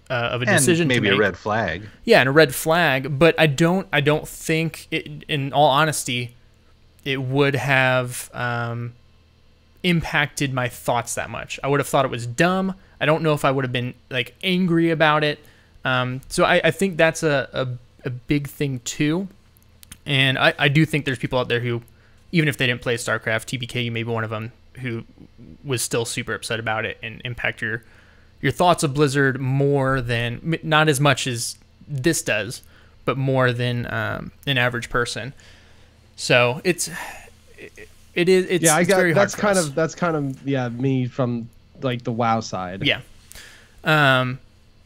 of a decision to make. Maybe a red flag. Yeah, and a red flag, but I don't think, in all honesty, it would have impacted my thoughts that much. I would have thought it was dumb. I don't know if I would have been, like, angry about it. So I think that's a big thing too. And I do think there's people out there who, even if they didn't play StarCraft, TBK, you may be one of them, who was still super upset about it and impact your thoughts of Blizzard more than, not as much as this does, but more than an average person. So it's very hard. That's kind of me from, like, the WoW side. Yeah.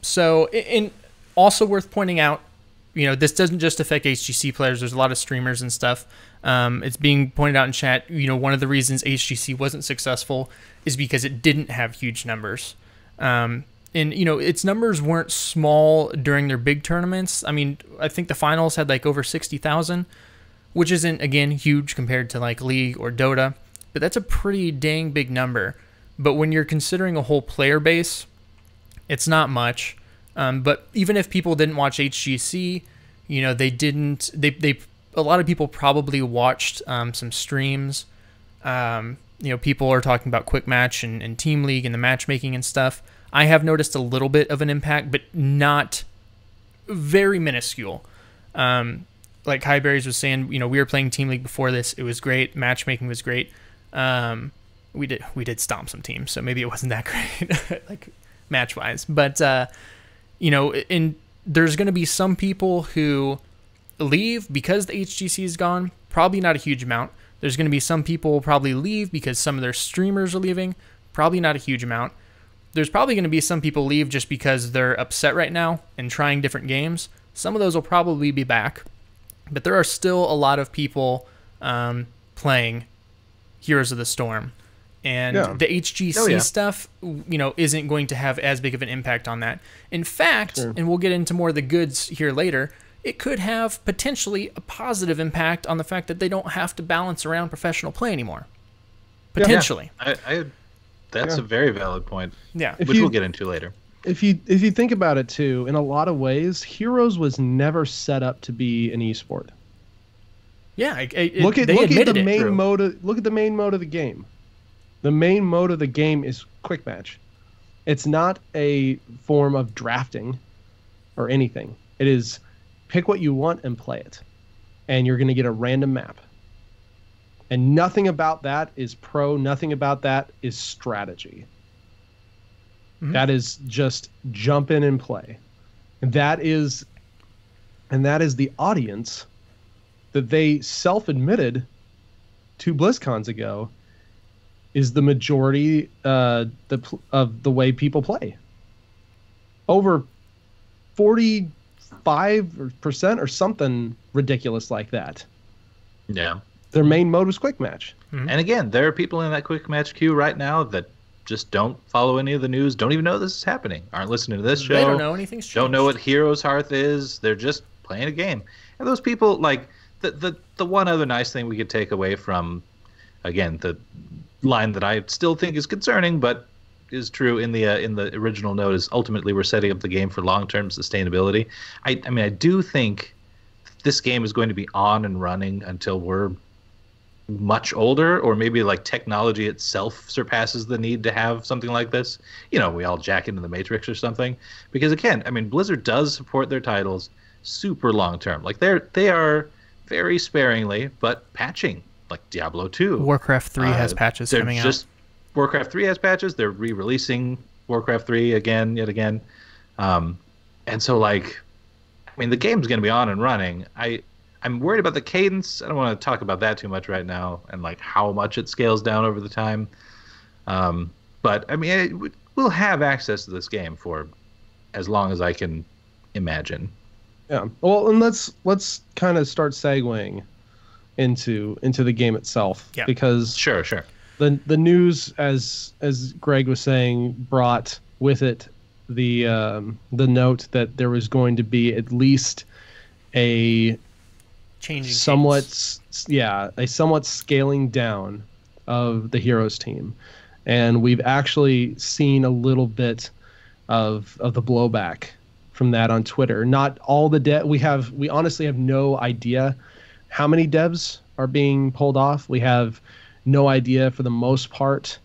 So, and also worth pointing out, this doesn't just affect HGC players. There's a lot of streamers and stuff. It's being pointed out in chat. One of the reasons HGC wasn't successful is because it didn't have huge numbers. And its numbers weren't small during their big tournaments. I mean, I think the finals had, like, over 60,000, which isn't, again, huge compared to, like, League or Dota, but that's a pretty dang big number. but when you're considering a whole player base, it's not much. But even if people didn't watch HGC, you know, a lot of people probably watched some streams. You know, people are talking about Quick Match and Team League and the matchmaking and stuff. I have noticed a little bit of an impact, but not very minuscule. Like Highberries was saying, you know, we were playing Team League before this. It was great. Matchmaking was great. We did stomp some teams, so maybe it wasn't that great, like match-wise. But, you know, there's going to be some people who leave because the HGC is gone. Probably not a huge amount. There's going to be some people who probably leave because some of their streamers are leaving. Probably not a huge amount. There's probably going to be some people leave just because they're upset right now and trying different games. Some of those will probably be back. But there are still a lot of people playing Heroes of the Storm. And the HGC stuff, you know, isn't going to have as big of an impact on that. In fact, and we'll get into more of the goods here later, it could have potentially a positive impact on the fact that they don't have to balance around professional play anymore. Potentially. Yeah. That's a very valid point. Yeah. Which we'll get into later. If you think about it too, in a lot of ways, Heroes was never set up to be an esport. Yeah, look at the main mode of the game. The main mode of the game is Quick Match. It's not a form of drafting or anything. It is pick what you want and play it. And you're going to get a random map. And nothing about that is pro, nothing about that is strategy. Mm-hmm. That is just jump in and play. And that is the audience that they self-admitted 2 BlizzCons ago is the majority of the way people play. Over 45% or something ridiculous like that. Yeah. Their main mode was Quick Match. Mm-hmm. And again, there are people in that Quick Match queue right now that just don't follow any of the news, don't even know this is happening, aren't listening to this show. They don't know anything's changed. Don't know what HeroesHearth is. They're just playing a game. And those people, like, the one other nice thing we could take away from, again, the line that I still think is concerning, but is true in the original note, is ultimately we're setting up the game for long-term sustainability. I mean, I do think this game is going to be on and running until we're much older, or maybe like technology itself surpasses the need to have something like this. You know, we all jack into the Matrix or something. Because again, I mean, Blizzard does support their titles super long-term. Like they are very sparingly, but patching. Like Diablo 2. Warcraft 3 has patches coming out. Warcraft 3 has patches. They're re-releasing Warcraft 3 yet again. And so, like, I mean, the game's going to be on and running. I'm worried about the cadence. I don't want to talk about that too much right now, and like how much it scales down over the time. But I mean, we'll have access to this game for as long as I can imagine. Yeah. Well, and let's kind of start segueing into the game itself. Yeah. Because sure. The news, as Greg was saying, brought with it the note that there was going to be at least a somewhat scaling down of the Heroes team, and we've actually seen a little bit of the blowback from that on Twitter. Not all the we honestly have no idea how many devs are being pulled off. We have no idea for the most part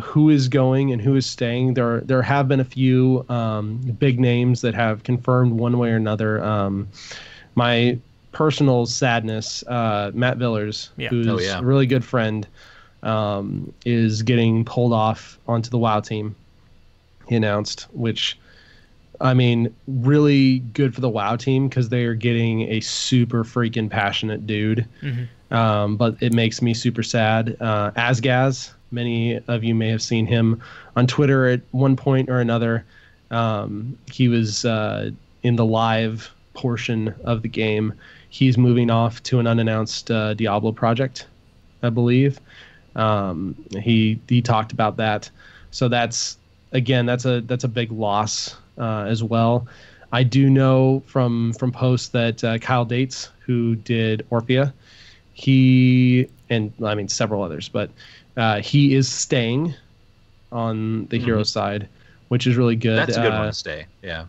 who is going and who is staying. There have been a few big names that have confirmed one way or another. My personal sadness, Matt Villers, who's a really good friend, is getting pulled off onto the WoW team. He announced, which, I mean, really good for the WoW team because they are getting a super freaking passionate dude. Mm-hmm. But it makes me super sad. Asgaz, many of you may have seen him on Twitter at one point or another. He was in the live portion of the game. He's moving off to an unannounced Diablo project, I believe. He talked about that. So that's a big loss as well. I do know from posts that Kyle Dates, who did Orphea, several others, but he is staying on the hero side, which is really good. That's a good one to stay. Yeah.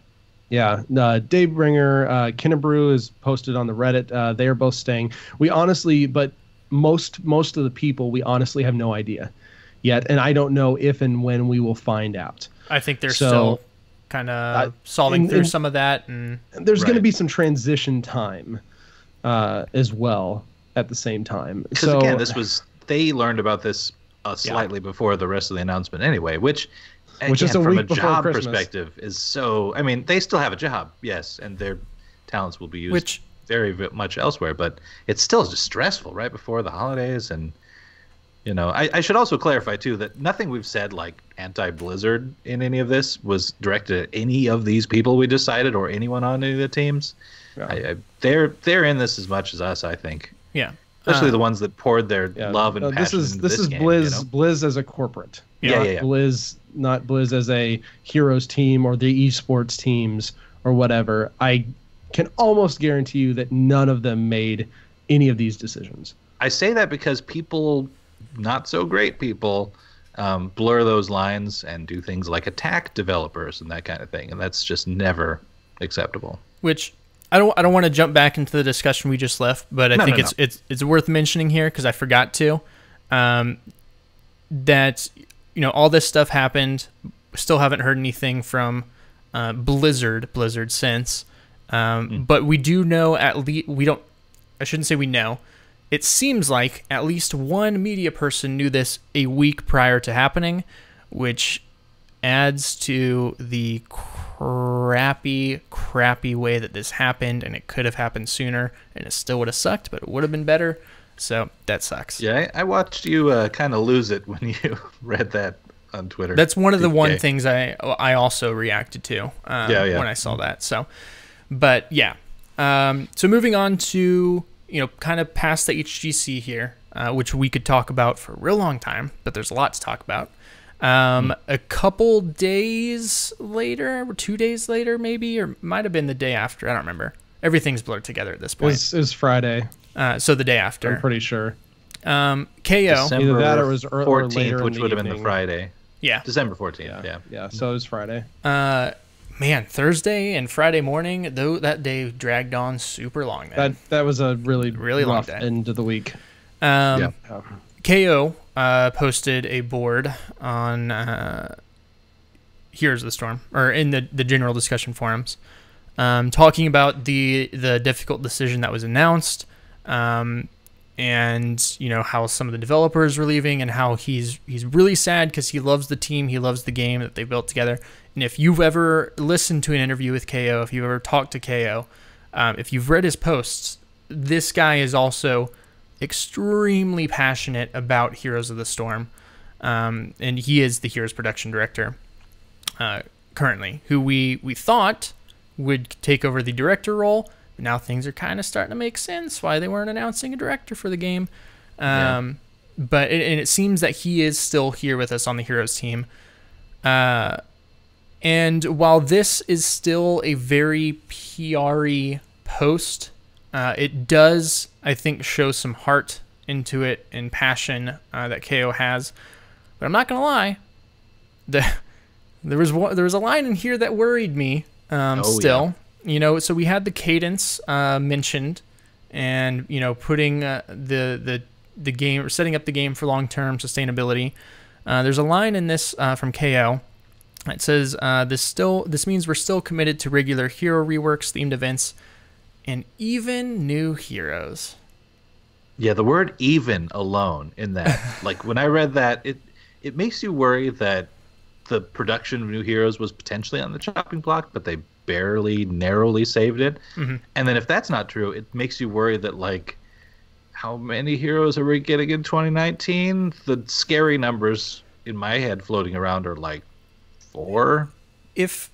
Yeah, Daybringer, Kinnebrew is posted on the Reddit. They are both staying. We honestly, but most of the people, we honestly have no idea yet, and I don't know if and when we will find out. I think they're still kind of solving through some of that, and there's going to be some transition time as well at the same time. Because again, they learned about this slightly before the rest of the announcement anyway, which is from a job perspective is so. I mean, they still have a job, yes, and their talents will be used very much elsewhere, but it's still just stressful right before the holidays. And I should also clarify too that nothing we've said like anti-Blizzard in any of this was directed at any of these people we decided or anyone on any of the teams. Yeah. They're in this as much as us, I think. Yeah, especially the ones that poured their love and passion into this is game, Blizz as a corporate. Yeah. Blizz, not Blizz as a Heroes team or the esports teams or whatever. I can almost guarantee you that none of them made any of these decisions. I say that because people, not so great people, blur those lines and do things like attack developers and that kind of thing, and that's just never acceptable. Which I don't want to jump back into the discussion we just left, but I think it's worth mentioning here because I forgot to. That all this stuff happened. Still haven't heard anything from Blizzard since. But we do know at least I shouldn't say we know. It seems like at least one media person knew this a week prior to happening, which adds to the crappy way that this happened, and it could have happened sooner, and it still would have sucked, but it would have been better. So that sucks. Yeah, I watched you kind of lose it when you read that on Twitter. That's one of the one things I also reacted to when I saw that. So, but yeah. So moving on to kind of past the HGC here, which we could talk about for a real long time, but there's a lot to talk about. A couple days later, or 2 days later, maybe, or might have been the day after. I don't remember. Everything's blurred together at this point. It was Friday. So the day after. I'm pretty sure. KO. Either that or it was 14th, which would have been the Friday. Yeah. December 14th. Yeah. So it was Friday. Man, Thursday and Friday morning, though, that day dragged on super long. That was a really long rough day. end of the week. KO posted a board on Heroes of the Storm, or in the general discussion forums, talking about the difficult decision that was announced, and how some of the developers were leaving, and how he's really sad because he loves the team, he loves the game that they built together. And if you've ever listened to an interview with KO, if you've ever talked to KO, if you've read his posts, this guy is also extremely passionate about Heroes of the Storm, and he is the Heroes production director currently, who we thought would take over the director role. But now things are kind of starting to make sense why they weren't announcing a director for the game. But it seems that he is still here with us on the Heroes team. And while this is still a very PR-y post, it does, I think, show some heart into it and passion that KO has. But I'm not gonna lie, there was a line in here that worried me. So we had the cadence mentioned, and putting the game, or setting up the game for long-term sustainability. There's a line in this from KO. It says, this means we're still committed to regular hero reworks, themed events, and even new heroes. Yeah, the word even alone in that, like when I read that, it makes you worry that the production of new heroes was potentially on the chopping block, but they barely, narrowly saved it. Mm-hmm. And then if that's not true, it makes you worry that, like, how many heroes are we getting in 2019? The scary numbers in my head floating around are like 4. Here's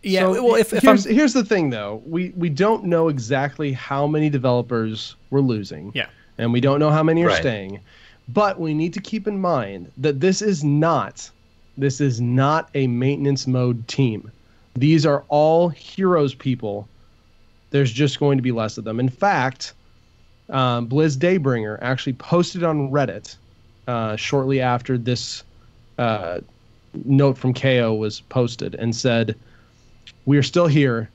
the thing, though. We don't know exactly how many developers we're losing. Yeah. And we don't know how many are staying. But we need to keep in mind that this is not a maintenance mode team. These are all Heroes people. There's just going to be less of them. In fact, Blizz Daybringer actually posted on Reddit shortly after this note from KO was posted and said, "We are still here,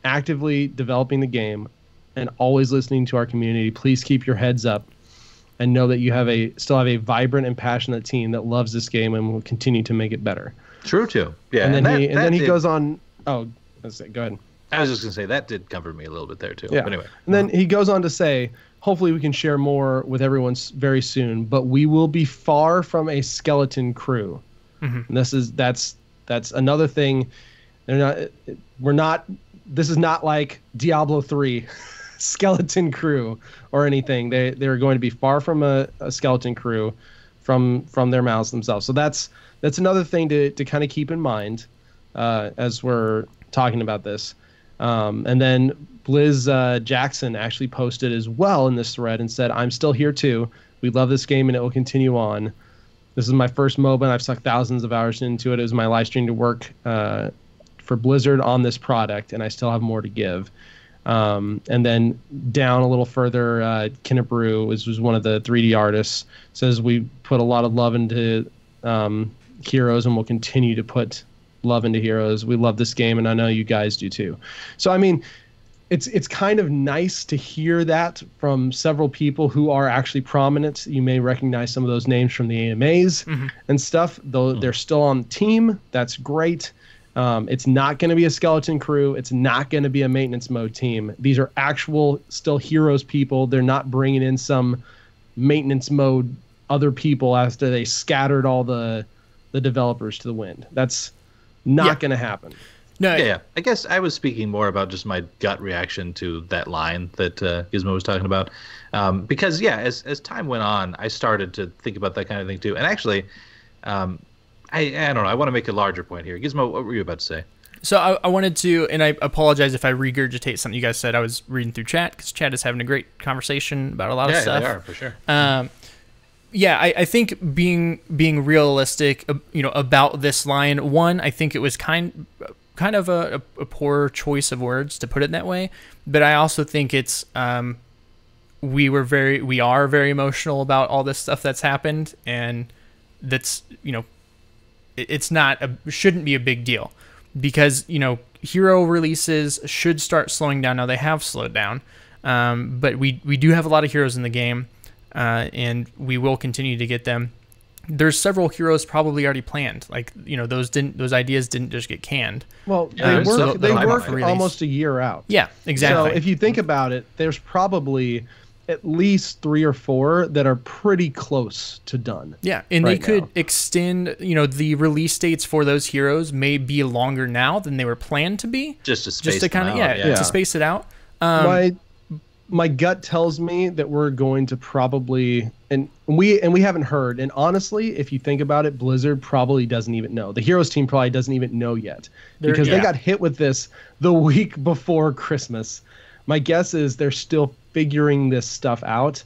actively developing the game and always listening to our community. Please keep your heads up and know that you still have a vibrant and passionate team that loves this game and will continue to make it better." True too. Yeah. And then he goes on. Oh, let's say, go ahead. I was just gonna say that did comfort me a little bit there too. Yeah. But anyway. And then he goes on to say, "Hopefully we can share more with everyone very soon, but we will be far from a skeleton crew." And that's another thing. This is not like Diablo 3 skeleton crew or anything. They're going to be far from a skeleton crew from their mouths themselves. So that's another thing to kind of keep in mind as we're talking about this. And then Blizz Jackson actually posted as well in this thread and said, "I'm still here too. We love this game and it will continue on. This is my first MOBA and I've sucked thousands of hours into it. It was my live stream to work for Blizzard on this product, and I still have more to give." And then down a little further, Kinnebrew was one of the 3D artists, says, "We put a lot of love into Heroes and will continue to put love into Heroes. We love this game, and I know you guys do too." So, I mean, it's kind of nice to hear that from several people who are actually prominent. You may recognize some of those names from the AMAs and stuff, though they're still on the team. That's great. It's not going to be a skeleton crew. It's not going to be a maintenance mode team. These are actual still Heroes people. They're not bringing in some maintenance mode other people after they scattered all the developers to the wind. That's not going to happen. No, yeah. I guess I was speaking more about just my gut reaction to that line that Gizmo was talking about, because as time went on, I started to think about that kind of thing too. And actually, I don't know. I want to make a larger point here. Gizmo, what were you about to say? So I wanted to, and I apologize if I regurgitate something you guys said. I was reading through chat because chat is having a great conversation about a lot of stuff. Yeah, they are for sure. I think being realistic, about this line. One, I think it was kind of a poor choice of words to put it that way, but I also think it's we are very emotional about all this stuff that's happened, and that's shouldn't be a big deal, because hero releases should start slowing down. Now they have slowed down, but we do have a lot of heroes in the game, and we will continue to get them. There's several heroes probably already planned. Like, those ideas didn't just get canned. Well, they work almost a year out. Yeah, exactly. So if you think about it, there's probably at least 3 or 4 that are pretty close to done. Yeah, and they could extend, the release dates for those heroes may be longer now than they were planned to be. Just to space to kind of to space it out. My gut tells me that we're going to probably, and we haven't heard, and honestly, if you think about it, Blizzard probably doesn't even know. The Heroes team probably doesn't even know yet, because they got hit with this the week before Christmas. My guess is they're still figuring this stuff out,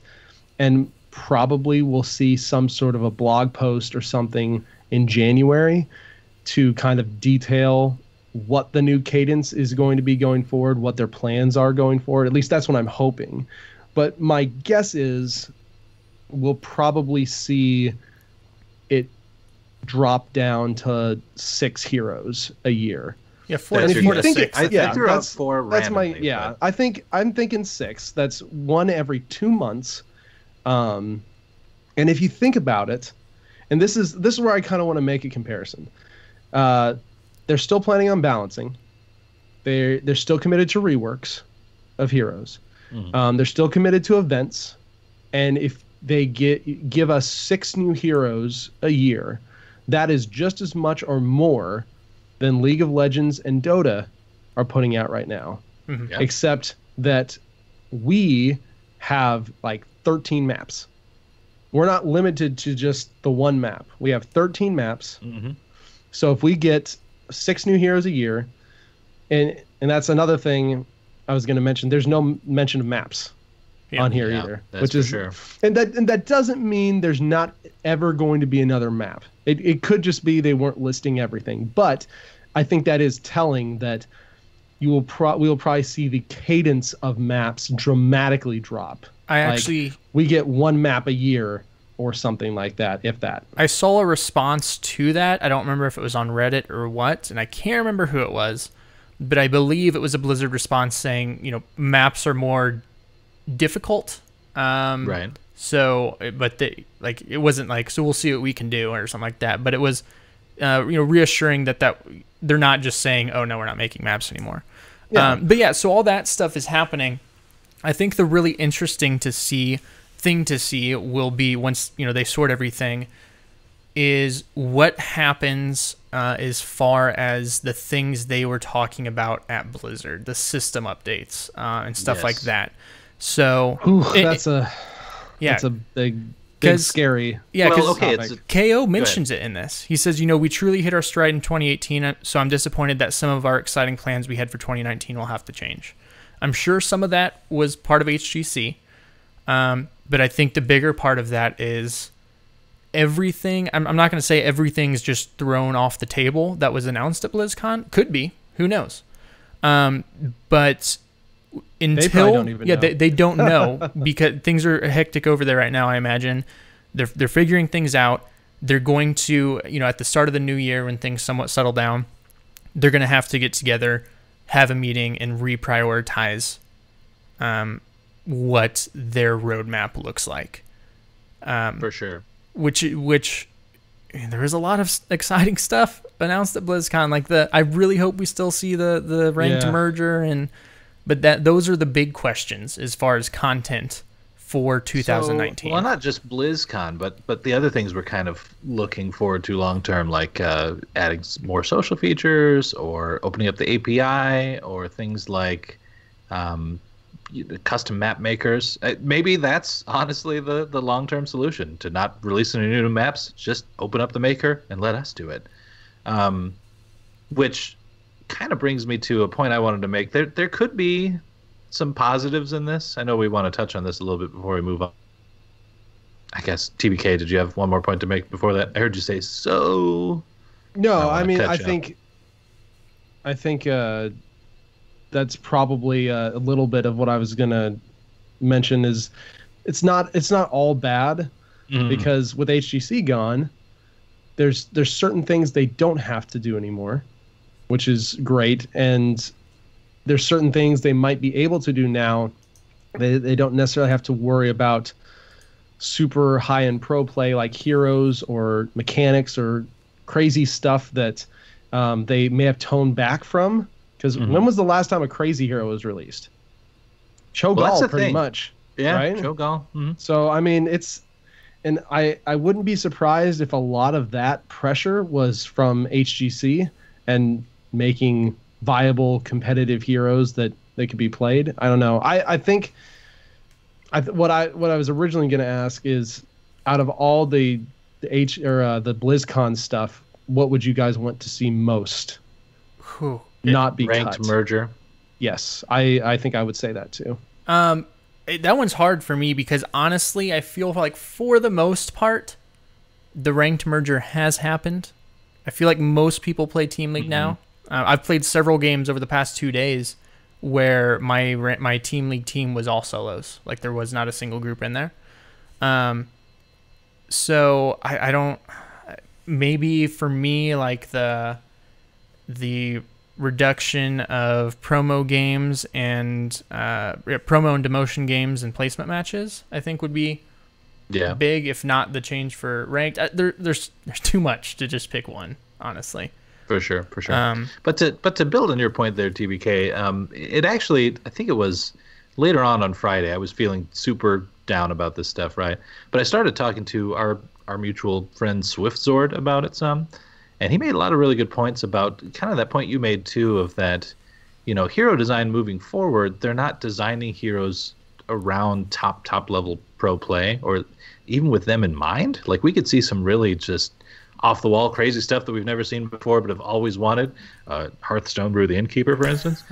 and probably we'll see some sort of a blog post or something in January to kind of detail what the new cadence is going to be going forward, what their plans are going forward. At least that's what I'm hoping. But my guess is we'll probably see it drop down to 6 heroes a year. Yeah, 4 to 6. I threw out 4 randomly. That's I'm thinking 6. That's 1 every 2 months. And if you think about it, and this is where I kind of want to make a comparison. They're still planning on balancing. They're still committed to reworks of heroes. They're still committed to events. And if they give us 6 new heroes a year, that is just as much or more than League of Legends and Dota are putting out right now. Yeah. Except that we have like 13 maps. We're not limited to just the one map. We have 13 maps. So if we get 6 new heroes a year, and that's another thing I was going to mention. There's no mention of maps on here either, which is sure. And that doesn't mean there's not ever going to be another map. It could just be they weren't listing everything, but I think that is telling that we will probably see the cadence of maps dramatically drop. We we get 1 map a year or something like that, if that. I saw a response to that. I don't remember if it was on Reddit or what, and I can't remember who it was, but I believe it was a Blizzard response saying, maps are more difficult. Right. So, but it wasn't like, so we'll see what we can do or something like that. But it was, reassuring that they're not just saying, oh no, we're not making maps anymore. Yeah. But yeah, so all that stuff is happening. I think the really interesting thing to see will be once they sort everything, is what happens as far as the things they were talking about at Blizzard, the system updates and stuff like that. So that's a big scary. Yeah, because KO mentions it in this. He says, we truly hit our stride in 2018, so I'm disappointed that some of our exciting plans we had for 2019 will have to change. I'm sure some of that was part of HGC, but I think the bigger part of that is everything. I'm not going to say everything's just thrown off the table that was announced at BlizzCon. Could be. Who knows? But until they don't know because things are hectic over there right now. I imagine they're figuring things out. They're going to at the start of the new year, when things somewhat settle down, they're going to have to get together, have a meeting, and reprioritize what their roadmap looks like. For sure. Which there is a lot of exciting stuff announced at BlizzCon. Like I really hope we still see the ranked merger but those are the big questions as far as content for 2019. Well, not just BlizzCon, but the other things we're kind of looking forward to long term, like adding more social features or opening up the API, or things like custom map makers. Maybe that's honestly the long term solution, to not release any new maps, just open up the maker and let us do it. Which kind of brings me to a point I wanted to make. There could be some positives in this. I know we want to touch on this a little bit before we move on. I guess, TBK, did you have one more point to make before that? I heard you say so. No, I think that's probably a little bit of what I was gonna mention. Is it's not all bad, because with HGC gone, there's certain things they don't have to do anymore, which is great, and there's certain things they might be able to do now. They don't necessarily have to worry about super high-end pro play like heroes or mechanics or crazy stuff that they may have toned back from. Because when was the last time a crazy hero was released? Cho'Gall, pretty much. Yeah, right? Cho'Gall. Mm-hmm. So, I mean, and I wouldn't be surprised if a lot of that pressure was from HGC and making viable competitive heroes that could be played. I don't know. I think what I was originally going to ask is, out of all the BlizzCon stuff, what would you guys want to see most? Not be ranked cut? Merger. Yes, I think I would say that too. That one's hard for me because honestly, I feel like for the most part, the ranked merger has happened. I feel like most people play Team League now. I've played several games over the past 2 days where my Team League team was all solos. Like there was not a single group in there. So I don't. Maybe for me, like the reduction of promo games and promo and demotion games and placement matches, I think would be big, if not the change for ranked. There's too much to just pick one, honestly. For sure. But to build on your point there, TBK, it actually, I think it was later on Friday, I was feeling super down about this stuff, right? But I started talking to our mutual friend SwiftZord about it some, and he made a lot of really good points about kind of that point you made too, of that, hero design moving forward, they're not designing heroes around top level pro play, or even with them in mind. Like we could see some really just off the wall crazy stuff that we've never seen before but have always wanted. Hearthstone Brew the Innkeeper, for instance.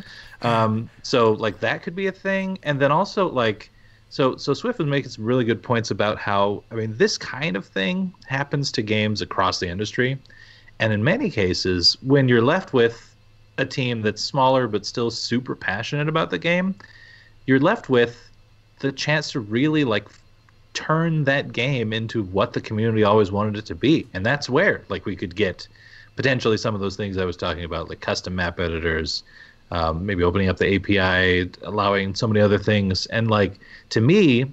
So like that could be a thing. And then also like so Swift was making some really good points about how, I mean, this kind of thing happens to games across the industry. And in many cases, when you're left with a team that's smaller but still super passionate about the game, you're left with the chance to really like turn that game into what the community always wanted it to be. And that's where, like, we could get potentially some of those things I was talking about, like custom map editors, maybe opening up the API, allowing so many other things. And, like, to me,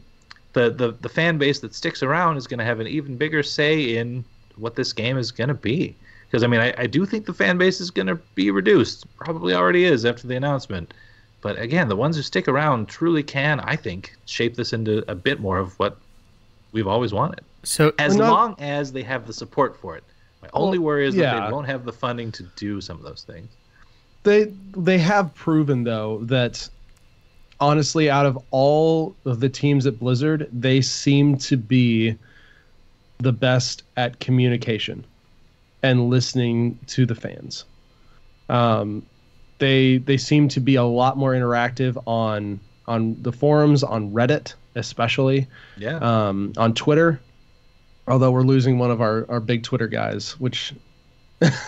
the fan base that sticks around is going to have an even bigger say in what this game is going to be. Because, I mean, I do think the fan base is going to be reduced. Probably already is after the announcement. But, again, the ones who stick around truly can, I think, shape this into a bit more of what we've always wanted. So as long as they have the support for it. My only worry is that they won't have the funding to do some of those things. They have proven, though, that honestly, out of all of the teams at Blizzard, they seem to be the best at communication and listening to the fans. They seem to be a lot more interactive on the forums, on Reddit especially, on Twitter. Although we're losing one of our big Twitter guys, which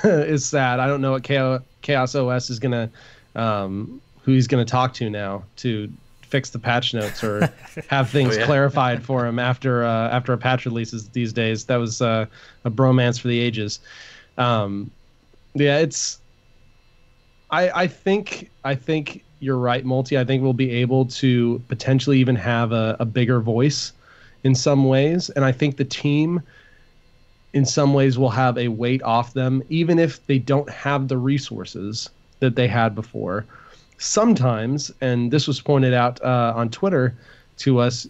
is sad. I don't know what Chaos OS is gonna who he's gonna talk to now to fix the patch notes or have things clarified for him after a patch releases these days. That was a bromance for the ages. It's. I think you're right, Multi. I think we'll be able to potentially even have a bigger voice in some ways, and I think the team in some ways will have a weight off them, even if they don't have the resources that they had before. Sometimes, and this was pointed out on Twitter to us,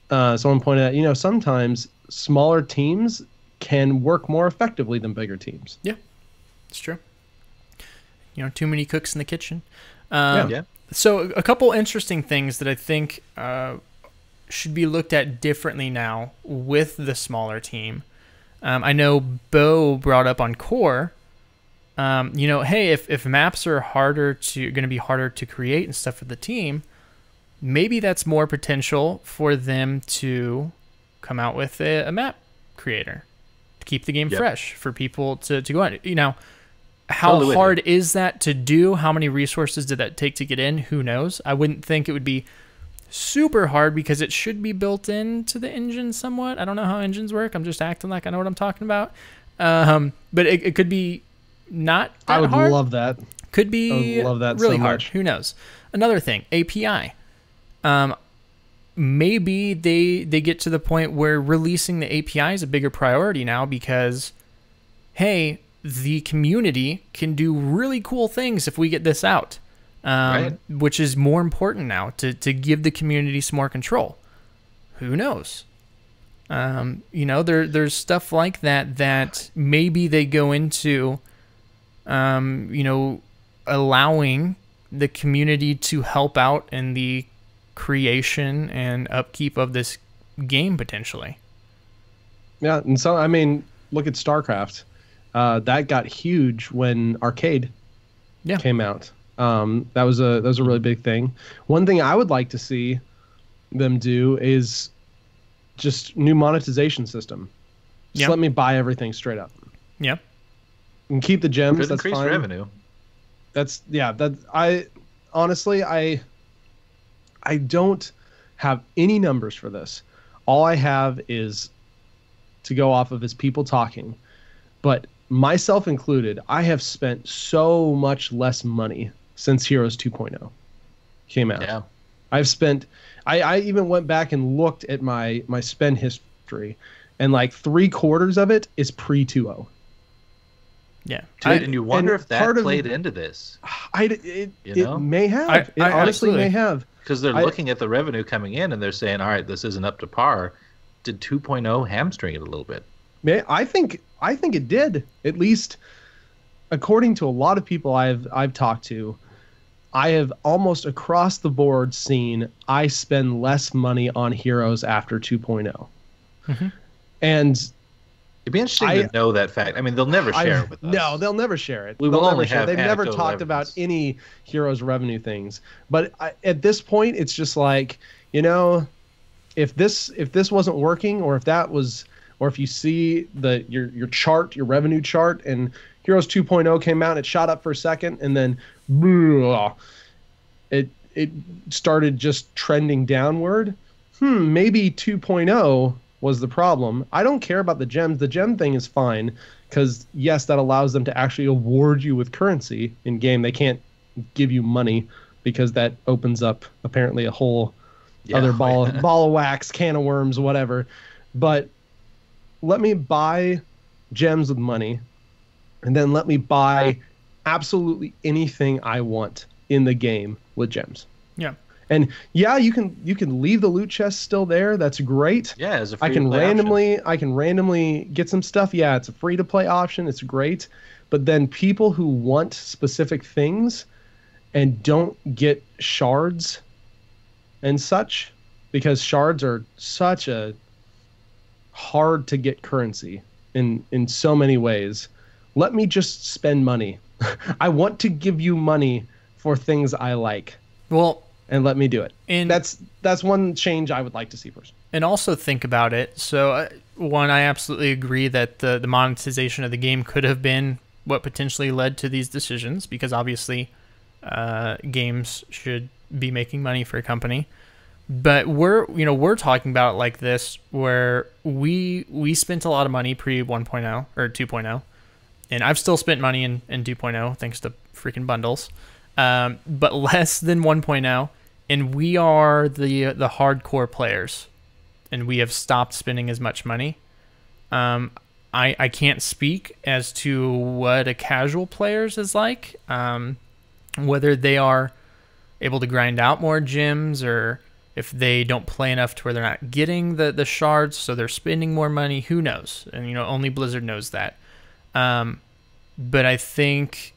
someone pointed out, sometimes smaller teams can work more effectively than bigger teams. Yeah, it's true. Too many cooks in the kitchen. So a couple interesting things that I think should be looked at differently now with the smaller team. I know Bo brought up on Core, hey, if maps are going to be harder to create and stuff for the team, maybe that's more potential for them to come out with a map creator to keep the game fresh for people to go on. How hard is that to do? How many resources did that take to get in? Who knows? I wouldn't think it would be super hard because it should be built into the engine somewhat. I don't know how engines work. I'm just acting like I know what I'm talking about. But it could be not that hard. I would love that. Could be I would love that really so hard. much. Who knows? Another thing, API. Maybe they get to the point where releasing the API is a bigger priority now because, hey, the community can do really cool things if we get this out, which is more important now to give the community some more control. Who knows? There's stuff like that maybe they go into, allowing the community to help out in the creation and upkeep of this game potentially. Yeah, and so look at StarCraft. That got huge when Arcade came out. That was a really big thing. One thing I would like to see them do is just new monetization system. Just let me buy everything straight up. Yep. And keep the gems. Could that's increase fine. revenue. I don't have any numbers for this. All I have is to go off of is people talking. But myself included, I have spent so much less money since Heroes 2.0 came out. Yeah. I've spent, I even went back and looked at my spend history, and like 3/4 of it is pre-2.0. Yeah. And you wonder if that played into this. It may have. It honestly may have. Because they're looking at the revenue coming in and they're saying, all right, this isn't up to par. Did 2.0 hamstring it a little bit? I think it did. At least according to a lot of people I've talked to, I have almost across the board seen I spend less money on Heroes after 2.0. Mm-hmm. And it'd be interesting to know that fact. They'll never share it with us. No, they'll never share it. They've never talked about any Heroes revenue things. But at this point, it's just like, if this wasn't working, or if you see your chart, your revenue chart, and Heroes 2.0 came out, it shot up for a second, and then it started just trending downward. maybe 2.0 was the problem. I don't care about the gems. The gem thing is fine because, yes, that allows them to actually award you with currency in game. They can't give you money because that opens up apparently a whole other ball of wax, can of worms, whatever. But let me buy gems with money, and then let me buy absolutely anything I want in the game with gems. Yeah. And yeah, you can leave the loot chest still there. That's great. Yeah, as a free I can randomly get some stuff. Yeah, it's a free to play option. It's great. But then people who want specific things and don't get shards and such, because shards are such a hard to get currency in so many ways. Let me just spend money. I want to give you money for things I like. Well, and let me do it. And that's one change I would like to see first. And also think about it. So, one, I absolutely agree that the monetization of the game could have been what potentially led to these decisions, because obviously games should be making money for a company. But we're talking about it like this, where we spent a lot of money pre 1.0 or 2.0, and I've still spent money in 2.0 thanks to freaking bundles, but less than 1.0. And we are the hardcore players, and we have stopped spending as much money. I can't speak as to what a casual players is like, whether they are able to grind out more gems, or if they don't play enough to where they're not getting the shards, so they're spending more money. Who knows? And only Blizzard knows that. But I think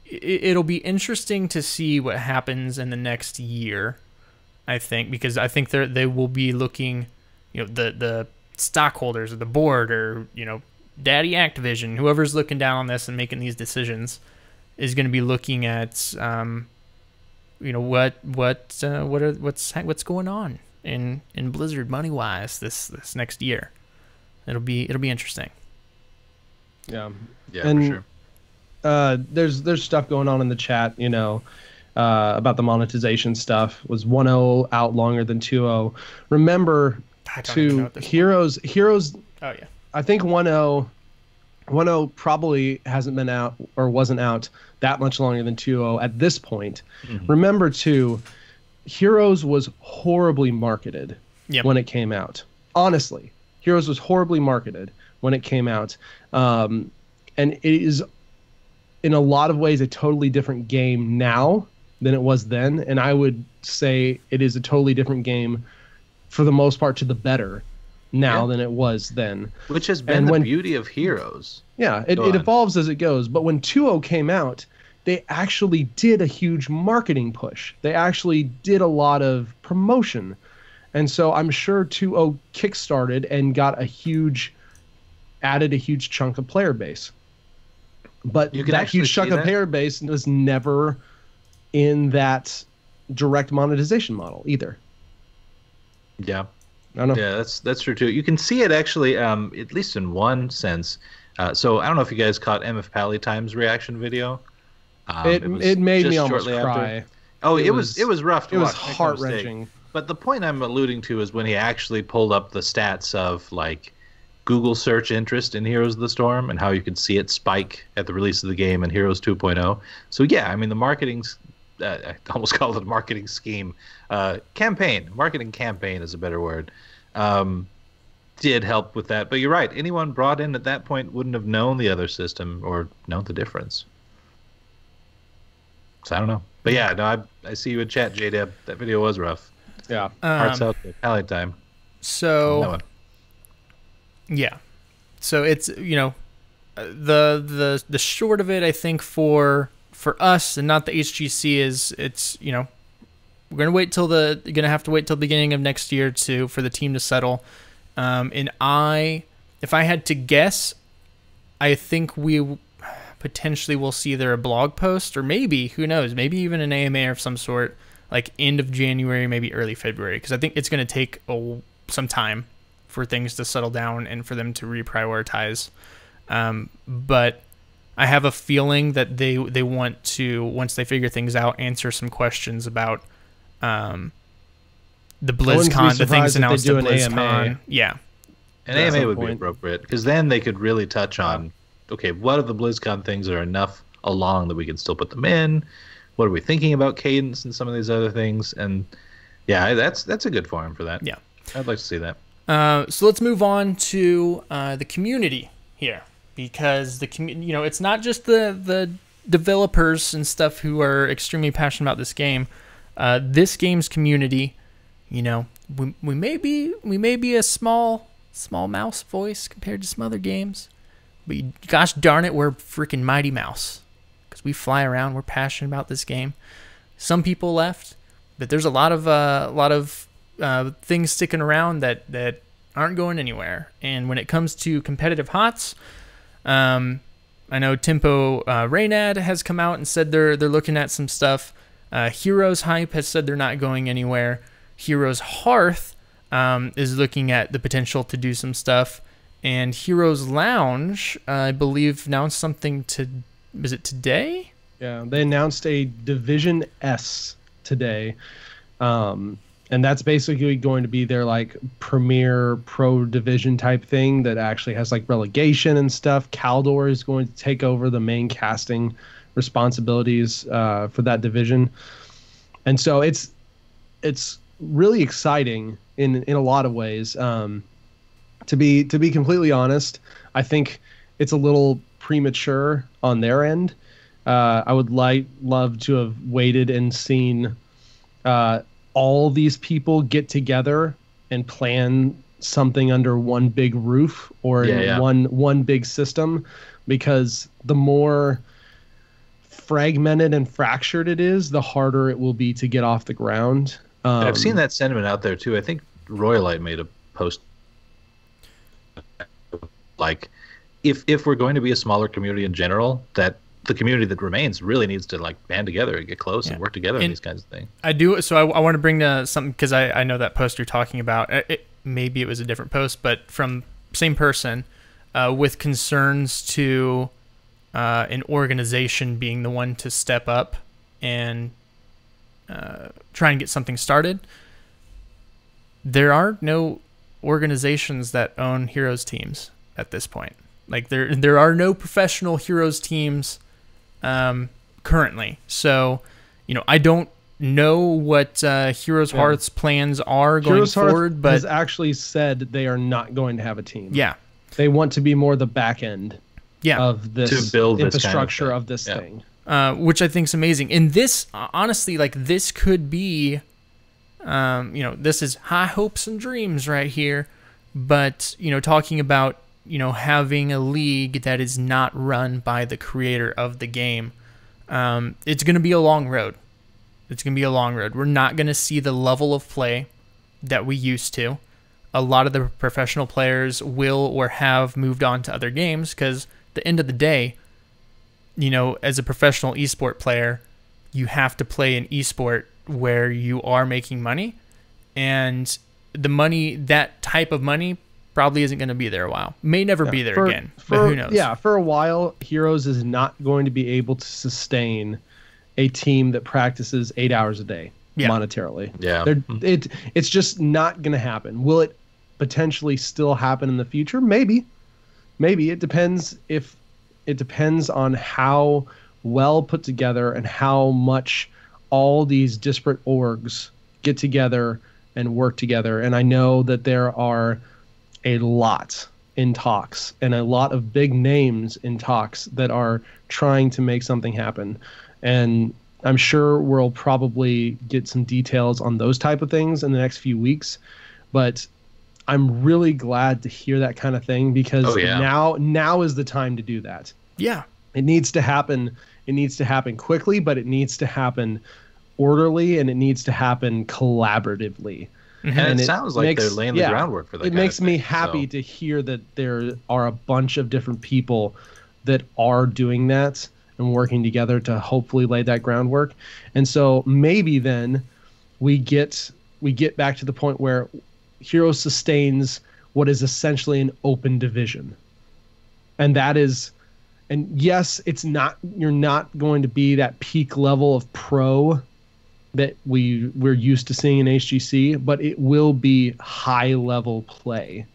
it'll be interesting to see what happens in the next year, I think, because I think they will be looking, the stockholders of the board, or, Daddy Activision, whoever's looking down on this and making these decisions, is going to be looking at, what's going on in Blizzard money-wise this next year. It'll be interesting. Yeah. Yeah, and, for sure. There's stuff going on in the chat, about the monetization stuff. Was 1.0 out longer than 2.0? Remember, to Heroes. Oh yeah. I think 1.0 probably hasn't been out or wasn't out that much longer than 2.0 at this point. Mm-hmm. Remember too, Heroes was horribly marketed when it came out. Honestly, Heroes was horribly marketed when it came out, and it is, in a lot of ways, a totally different game now than it was then. And I would say it is a totally different game, for the most part, to the better now than it was then. Which has been the beauty of Heroes. Yeah, it evolves as it goes. But when 2.0 came out, they actually did a huge marketing push. They actually did a lot of promotion. And so I'm sure 2.0 kickstarted and added a huge chunk of player base. But that huge chunk of player base was never in that direct monetization model either. Yeah. I don't know. Yeah, that's true too. You can see it actually, at least in one sense. So I don't know if you guys caught MF Pallytime's reaction video. It made me almost cry. Oh, it was rough to watch. It was heart-wrenching. But the point I'm alluding to is when he actually pulled up the stats of like Google search interest in Heroes of the Storm, and how you could see it spike at the release of the game in Heroes 2.0. So yeah, I mean, the marketing's I almost called it a marketing scheme. Marketing campaign is a better word. Did help with that. But you're right. Anyone brought in at that point wouldn't have known the other system or known the difference. So I don't know. But yeah, no, I see you in chat, JDeb. That video was rough. Yeah. Hearts out there. Pallytime. So yeah. So it's, the short of it, I think, for us and not the HGC, is it's, we're gonna have to wait till the beginning of next year for the team to settle. And if I had to guess, I think we potentially will see either a blog post, or maybe, who knows, maybe even an AMA of some sort, like end of January, maybe early February, because I think it's going to take some time for things to settle down and for them to reprioritize. But I have a feeling that they want to, once they figure things out, answer some questions about the BlizzCon, the things announced at an BlizzCon. AMA. Yeah. An AMA would be appropriate, because then they could really touch on, okay, what are the BlizzCon things that are enough along that we can still put them in? What are we thinking about cadence and some of these other things? And yeah, that's a good forum for that. Yeah. I'd like to see that. So let's move on to the community here, because it's not just the developers and stuff who are extremely passionate about this game. This game's community, we may be a small mouse voice compared to some other games, but gosh darn it, we're freaking Mighty Mouse, because we fly around. We're passionate about this game. Some people left, but there's a lot of things sticking around that aren't going anywhere. And when it comes to competitive HotS, I know Tempo Reynad has come out and said they're looking at some stuff. HeroesHype has said they're not going anywhere. HeroesHearth is looking at the potential to do some stuff. And Heroes Lounge, I believe, announced something was it today? Yeah, they announced a Division S today. And that's basically going to be their like premier pro division type thing that actually has like relegation and stuff. Caldor is going to take over the main casting responsibilities for that division. And so it's really exciting in a lot of ways. To be completely honest, I think it's a little premature on their end. I would love to have waited and seen all these people get together and plan something under one big roof or one big system, because the more fragmented and fractured it is, the harder it will be to get off the ground. I've seen that sentiment out there too. I think Royalite made a post like, if we're going to be a smaller community in general, that the community that remains really needs to like band together and get close and work together on these kinds of things. I do. So I want to bring something, because I know that post you're talking about. Maybe it was a different post, but from same person, with concerns to an organization being the one to step up and try and get something started. There are no organizations that own Heroes teams at this point. Like there are no professional Heroes teams currently. So, I don't know what HeroesHearth's plans are going forward, but has actually said they are not going to have a team. Yeah. They want to be more the back end of this to build infrastructure of this thing. Which I think is amazing. And this, honestly, like this could be, this is high hopes and dreams right here. But, talking about, having a league that is not run by the creator of the game, it's going to be a long road. It's going to be a long road. We're not going to see the level of play that we used to. A lot of the professional players will or have moved on to other games, because at the end of the day, as a professional esport player, you have to play an esport where you are making money, and the money, that type of money, probably isn't going to be there a while. May never be there again, but who knows? Yeah, for a while, Heroes is not going to be able to sustain a team that practices 8 hours a day monetarily. Yeah. It's just not going to happen. Will it potentially still happen in the future? Maybe. It depends on how well put together and how much all these disparate orgs get together and work together. And I know that there are a lot in talks and a lot of big names in talks that are trying to make something happen. And I'm sure we'll probably get some details on those type of things in the next few weeks. But I'm really glad to hear that kind of thing, because now is the time to do that. Yeah. It needs to happen. It needs to happen quickly, but it needs to happen orderly, and it needs to happen collaboratively. And it sounds like they're laying the groundwork for that. It makes me happy to hear that there are a bunch of different people that are doing that and working together to hopefully lay that groundwork. And so maybe then we get back to the point where Heroes sustains what is essentially an open division. And that is, and yes, you're not going to be that peak level of pro that we're used to seeing in HGC, but it will be high level play.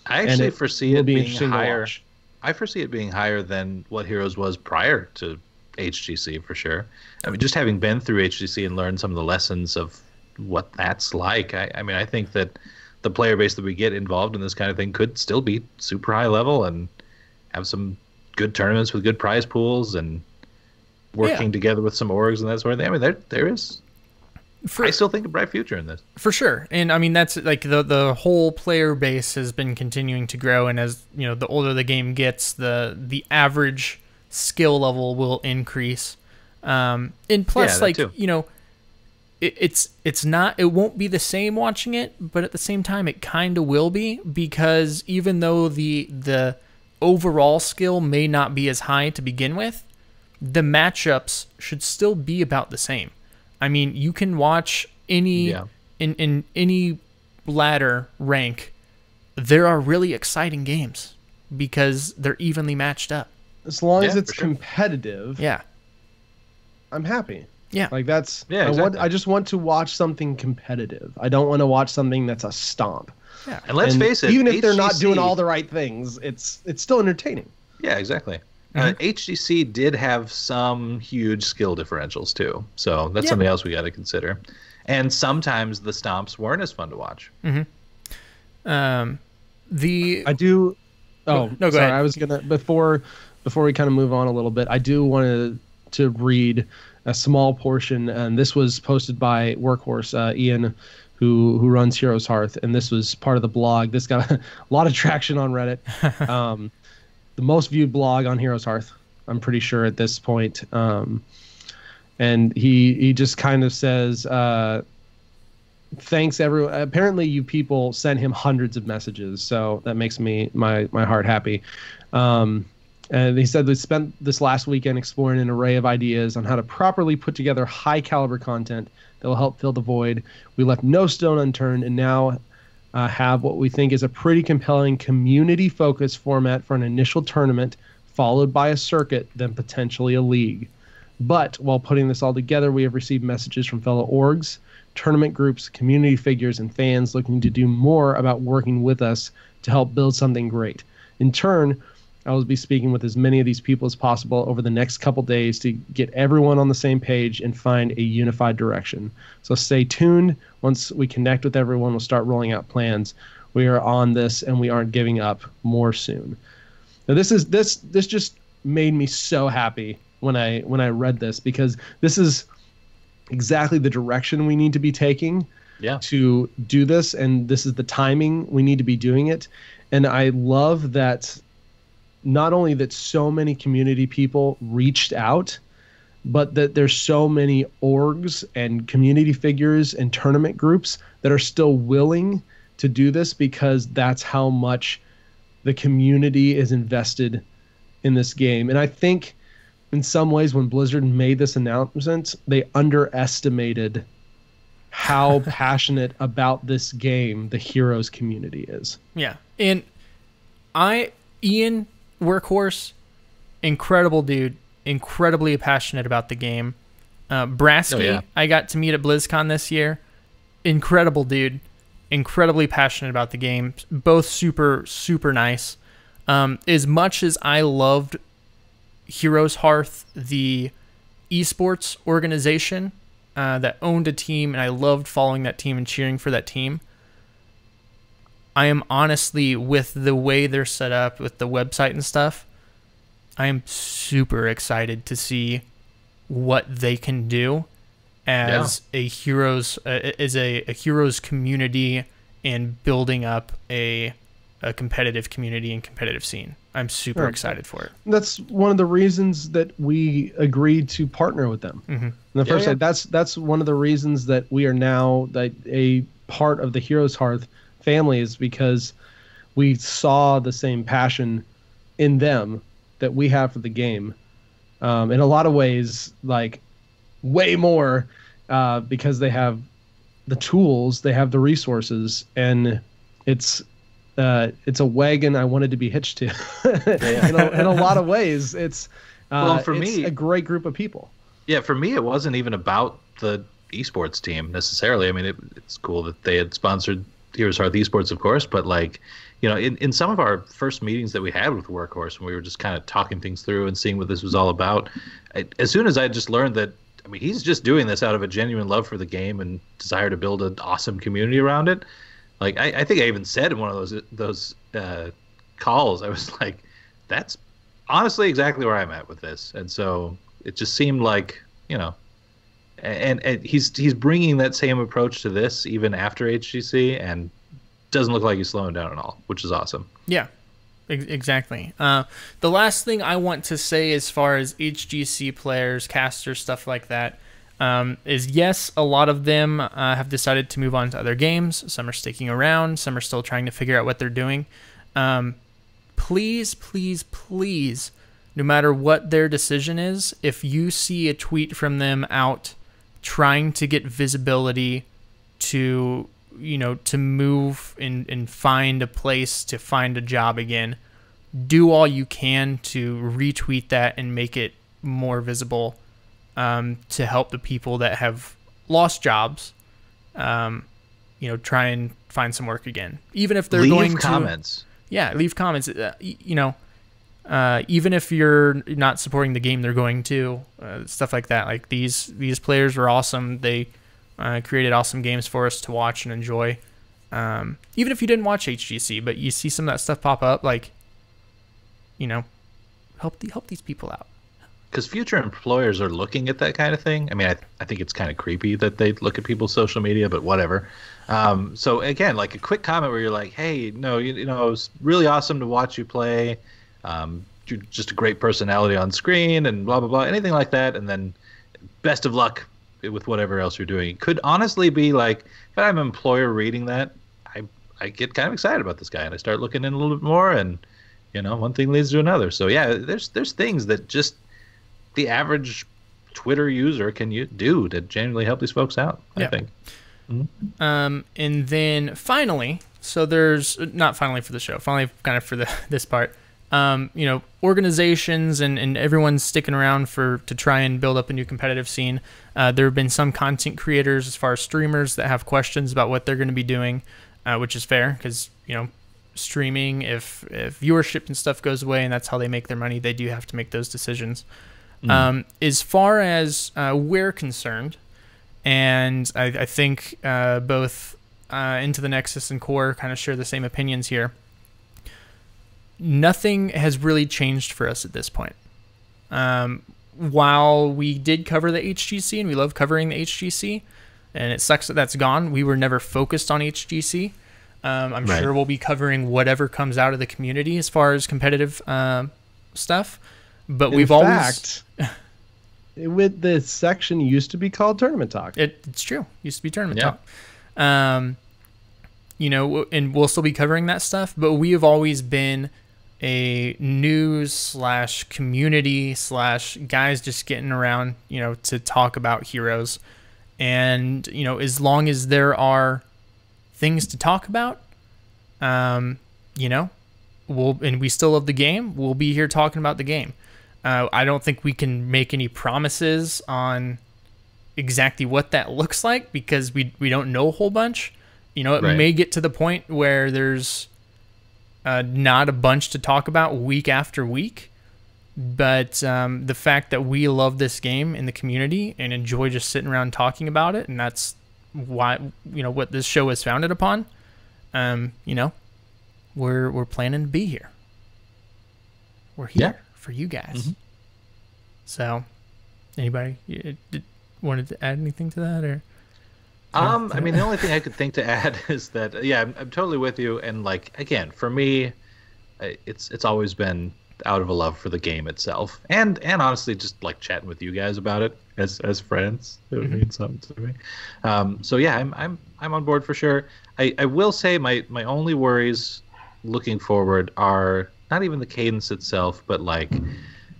I actually foresee it being higher. watch. I foresee it being higher than what Heroes was prior to HGC for sure. I mean, just having been through HGC and learned some of the lessons of what that's like, I mean, I think that the player base that we get involved in this kind of thing could still be super high level and have some good tournaments with good prize pools and working together with some orgs and that sort of thing. I mean, there is. I still think a bright future in this. For sure. And I mean, that's like the whole player base has been continuing to grow. And as you know, the older the game gets, the average skill level will increase. And plus, like, you know, it won't be the same watching it, but at the same time, it kind of will be, because even though the overall skill may not be as high to begin with, the matchups should still be about the same. I mean, you can watch any in any ladder rank. There are really exciting games because they're evenly matched up. As long as it's competitive, I'm happy. Yeah, like that's. Yeah, exactly. I just want to watch something competitive. I don't want to watch something that's a stomp. Yeah, and let's face it, even if they're not doing all the right things, it's still entertaining. Yeah, exactly. HGC did have some huge skill differentials too, so that's something else we got to consider. And sometimes the stomps weren't as fun to watch. I do. Oh no, go ahead. I was gonna before we kind of move on a little bit. I do want to read a small portion, and this was posted by Workhorse Ian, who runs HeroesHearth, and this was part of the blog. This got a lot of traction on Reddit. The most viewed blog on HeroesHearth, I'm pretty sure at this point. And he just kind of says, thanks everyone. Apparently you people sent him hundreds of messages, so that makes my heart happy. And he said they spent this last weekend exploring an array of ideas on how to properly put together high caliber content that will help fill the void. We left no stone unturned, and now have what we think is a pretty compelling community-focused format for an initial tournament, followed by a circuit, then potentially a league. But while putting this all together, we have received messages from fellow orgs, tournament groups, community figures, and fans looking to do more about working with us to help build something great. In turn, I will be speaking with as many of these people as possible over the next couple days to get everyone on the same page and find a unified direction. So stay tuned. Once we connect with everyone, we'll start rolling out plans. We are on this, and we aren't giving up. More soon. Now, this just made me so happy when I read this, because this is exactly the direction we need to be taking to do this, and this is the timing we need to be doing it. And I love that. Not only that so many community people reached out, but that there's so many orgs and community figures and tournament groups that are still willing to do this, because that's how much the community is invested in this game. And I think in some ways when Blizzard made this announcement, they underestimated how passionate about this game the Heroes community is. Yeah. And Ian Workhorse, incredible dude, incredibly passionate about the game. Brasky, I got to meet at BlizzCon this year. Incredible dude, incredibly passionate about the game. Both super, super nice. As much as I loved HeroesHearth, the esports organization that owned a team, and I loved following that team and cheering for that team, I am honestly, with the way they're set up, with the website and stuff, I am super excited to see what they can do as a Heroes community and building up a competitive community and competitive scene. I'm super excited for it. That's one of the reasons that we agreed to partner with them. In the first place, that's one of the reasons that we are now a part of the HeroesHearth family, is because we saw the same passion in them that we have for the game. In a lot of ways, like way more, because they have the tools, they have the resources, and it's a wagon I wanted to be hitched to. In a lot of ways, it's for me, a great group of people. Yeah, for me, it wasn't even about the esports team necessarily. I mean, it's cool that they had sponsored HeroesHearth Esports, of course, but like, you know, in some of our first meetings that we had with Workhorse, when we were just kind of talking things through and seeing what this was all about, as soon as I just learned that, I mean, he's just doing this out of a genuine love for the game and desire to build an awesome community around it. Like, I think I even said in one of those calls, I was like, that's honestly exactly where I'm at with this. And so it just seemed like, you know, and he's bringing that same approach to this even after HGC, and doesn't look like he's slowing down at all, which is awesome. Yeah, exactly. The last thing I want to say as far as HGC players, casters, stuff like that, is yes, a lot of them have decided to move on to other games. Some are sticking around. Some are still trying to figure out what they're doing. Please, please, please, no matter what their decision is, if you see a tweet from them out trying to get visibility to, you know, to move and find a place to find a job again, do all you can to retweet that and make it more visible, to help the people that have lost jobs, you know, try and find some work again. Even if they're going to... Leave comments. Yeah, leave comments. You know, even if you're not supporting the game they're going to, stuff like that. Like, these players were awesome. They created awesome games for us to watch and enjoy. Even if you didn't watch HGC, but you see some of that stuff pop up, like, you know, help these people out. Because future employers are looking at that kind of thing. I mean, I think it's kind of creepy that they look at people's social media, but whatever. So again, like a quick comment where you're like, hey, no, you know, it was really awesome to watch you play. You're just a great personality on screen and blah, blah, blah, anything like that. And then best of luck with whatever else you're doing. It could honestly be like, if I'm an employer reading that, I get kind of excited about this guy and I start looking in a little bit more, and, you know, one thing leads to another. So yeah, there's things that just the average Twitter user can do to genuinely help these folks out, I think. Mm-hmm. And then finally, so there's not finally for the show, finally kind of for this part, you know, organizations and everyone's sticking around to try and build up a new competitive scene. There have been some content creators as far as streamers that have questions about what they're going to be doing, which is fair because, you know, streaming, if viewership and stuff goes away and that's how they make their money, they do have to make those decisions. As far as we're concerned, and I think both Into the Nexus and Core kind of share the same opinions here, nothing has really changed for us at this point. While we did cover the HGC, and we love covering the HGC, and it sucks that that's gone, we were never focused on HGC. I'm sure we'll be covering whatever comes out of the community as far as competitive stuff. But we've always... with the section used to be called Tournament Talk. It's true. Used to be Tournament Talk. You know, and we'll still be covering that stuff, but we have always been a news / community / guys just getting around, you know, to talk about Heroes. And, you know, as long as there are things to talk about, you know, and we still love the game, we'll be here talking about the game. I don't think we can make any promises on exactly what that looks like because we don't know a whole bunch. You know, it may get to the point where there's not a bunch to talk about week after week. But the fact that we love this game in the community and enjoy just sitting around talking about it, and that's why, you know, what this show is founded upon, you know, we're planning to be here. We're here for you guys. So, anybody wanted to add anything to that, or? I mean, the only thing I could think to add is that, I'm totally with you. And like, again, for me, it's always been out of a love for the game itself, and honestly, just like chatting with you guys about it as friends. It would mean something to me. So yeah, I'm on board for sure. I will say my only worries looking forward are not even the cadence itself, but like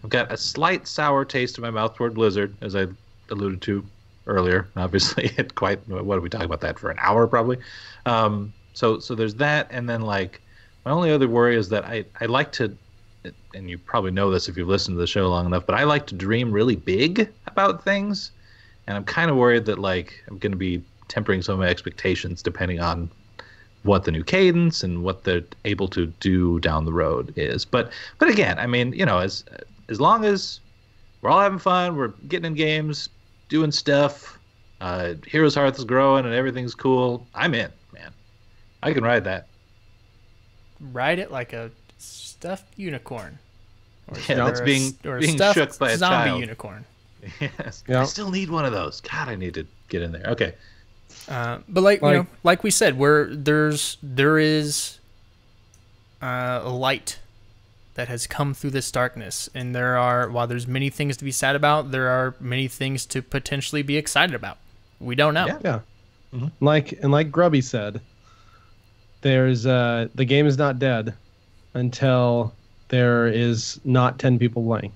I've got a slight sour taste in my mouth toward Blizzard, as I alluded to earlier. Obviously, what did we talk about that for an hour probably? So there's that, and then like my only other worry is that I like to, and you probably know this if you've listened to the show long enough, but I like to dream really big about things, and I'm kind of worried that like I'm going to be tempering some of my expectations depending on what the new cadence and what they're able to do down the road is. But again, I mean, you know, as long as we're all having fun, we're getting in games, doing stuff, HeroesHearth is growing and everything's cool, I'm in, man. I can ride that. Ride it like a stuffed unicorn. That's being shook by a zombie child. Unicorn. Yes. Yeah. I still need one of those. God, I need to get in there. Okay. But like you know, like we said, there is a light that has come through this darkness, and while there's many things to be sad about, there are many things to potentially be excited about. We don't know. Yeah. Mm-hmm. Like Grubby said, there's the game is not dead until there is not 10 people playing.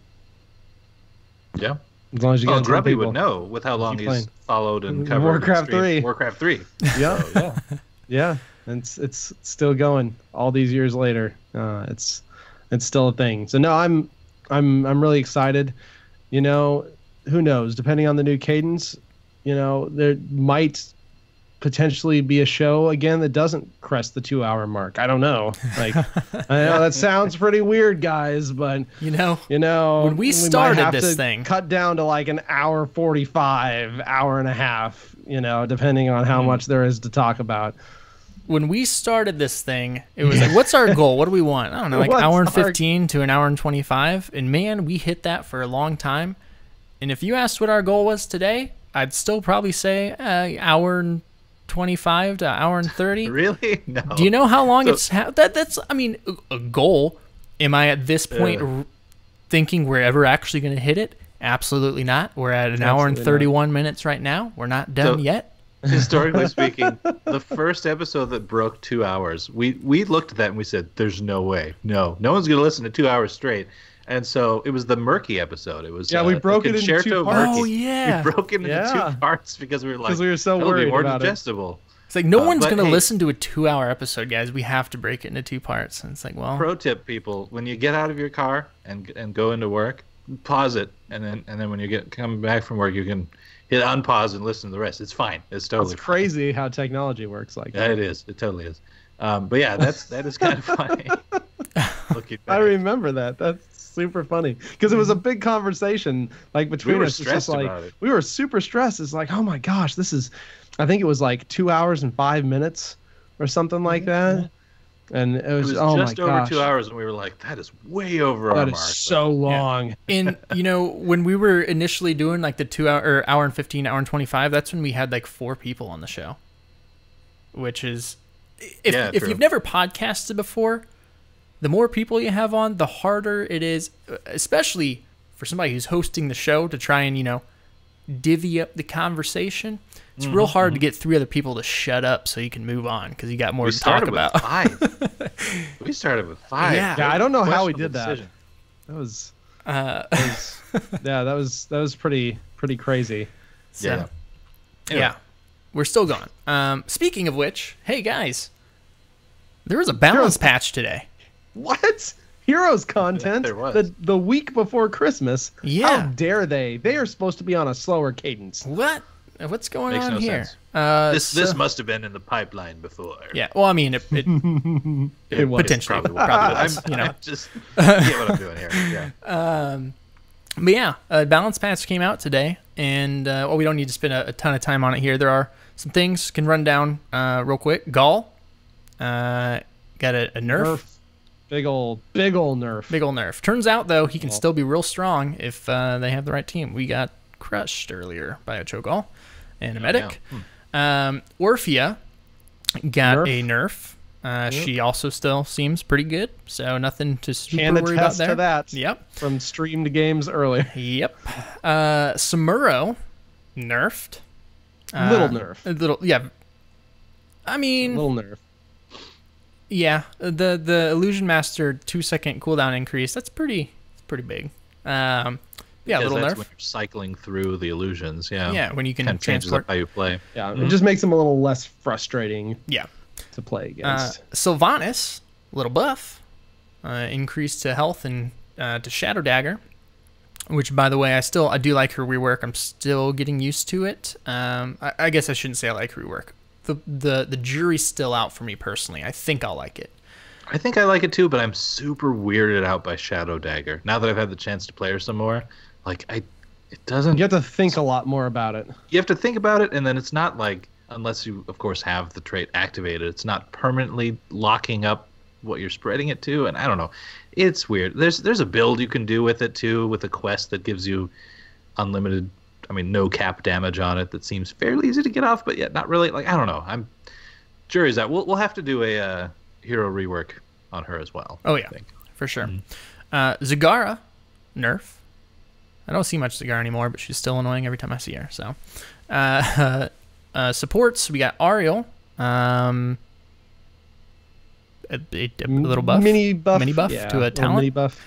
Yeah. As long as you get 10 Grubby people. would know with how long he's playing. followed and covered Warcraft 3. Warcraft 3. Yeah. So, yeah. Yeah. It's still going all these years later. It's still a thing. So no, I'm really excited. You know, who knows? Depending on the new cadence, you know, there might potentially be a show again that doesn't crest the 2-hour mark. I don't know. Like, I know that sounds pretty weird, guys, but You know, when we might started have this to thing, cut down to like an hour 45, hour and a half. You know, depending on how much there is to talk about. when we started this thing, it was like, what's our goal? What do we want? I don't know, like What's hour and our- 15 to an hour and 25. And man, we hit that for a long time. And if you asked what our goal was today, I'd still probably say hour and 25 to hour and 30. Really? No. Do you know how long that's, I mean, a goal. Am I at this point thinking we're ever actually going to hit it? Absolutely not. We're at an hour and 31 minutes right now. We're not done yet. Historically speaking, the first episode that broke 2 hours, we looked at that and we said, "There's no way, no one's going to listen to 2 hours straight." And so it was the Murky episode. It was we broke it into Concerto 2 parts. Murky. Oh, yeah. We broke it into 2 parts because we were like, Because we were so "It'll be worried more about it." digestible." It's like no one's but going to hey- listen to a 2-hour episode, guys. We have to break it into 2 parts. And it's like, well, Pro tip, people: when you get out of your car and go into work, pause it, and then when you come back from work, you can hit unpause and listen to the rest. It's fine. It's totally It's crazy how technology works like Yeah, that. it is. It totally is. But yeah, that is kind of funny. Looking I back. remember that. That's super funny because it was a big conversation like between were us. It's just stressed like about it. we were super stressed. It's like, oh my gosh, this is. I think it was like 2 hours and 5 minutes or something like that, and it It was, was oh just my over gosh, 2 hours, and we were like, "That is way over our that mark." is so long. and you know, when we were initially doing like the 2 hour or hour and 15, hour and 25, that's when we had like 4 people on the show, which is, if true. you've never podcasted before, the more people you have on, the harder it is, especially for somebody who's hosting the show, to try and, you know, divvy up the conversation. It's real hard to get 3 other people to shut up so you can move on because you got more We to talk started with about. 5. We started with 5. Yeah. Yeah, I don't know how we Questionable did that. decision. That was that was pretty crazy. So, Yeah. Anyway. yeah, we're still going. Speaking of which, hey guys, there was a balance patch today. What? Heroes content There was. the week before Christmas. Yeah. How dare they? They are supposed to be on a slower cadence. What? What's going Makes on no here? sense. This must have been in the pipeline before. Yeah. Well, I mean, it It was. potentially Probably probably was. was, you know. I just get what I'm doing here. Yeah. But yeah, balance patch came out today, and well, we don't need to spend a ton of time on it here. There are some things can run down real quick. Gall got a nerf. Big old nerf. Big ol' nerf. Turns out, though, he can still be real strong if they have the right team. We got crushed earlier by a Cho'Gall and a medic. Orphea got Nerf. a nerf. She also still seems pretty good, so nothing to super Can worry about attest there. to that. Yep. From streamed games earlier. Yep. Samuro nerfed. Little nerf. A little, yeah. I mean, Little nerf. yeah. The Illusion Master 2-second cooldown increase. That's pretty big. Yeah, Because little that's nerf. when you're cycling through the illusions. Yeah. Yeah, when you can Kind of changes up transport. how you play. Yeah, it just makes them a little less frustrating Yeah. to play against. Sylvanas, little buff, increased to health and to Shadow Dagger. Which, by the way, I do like her rework. I'm still getting used to it. I guess I shouldn't say I like rework. The jury's still out for me personally. I think I'll like it. I think I like it too, but I'm super weirded out by Shadow Dagger. Now that I've had the chance to play her some more, like it doesn't. You have to think a lot more about it. You have to think about it, and then it's not like, unless you of course have the trait activated, it's not permanently locking up what you're spreading it to, and I don't know. It's weird. There's a build you can do with it too, with a quest that gives you unlimited, no cap damage on it. That seems fairly easy to get off, but yet not really. Like, I don't know. Jury's out. We'll have to do a hero rework on her as well. Oh yeah, for sure. Zagara, nerf. I don't see much Zagara anymore, but she's still annoying every time I see her. So, supports, we got Ariel. A little buff, mini buff to a talent. Mini buff.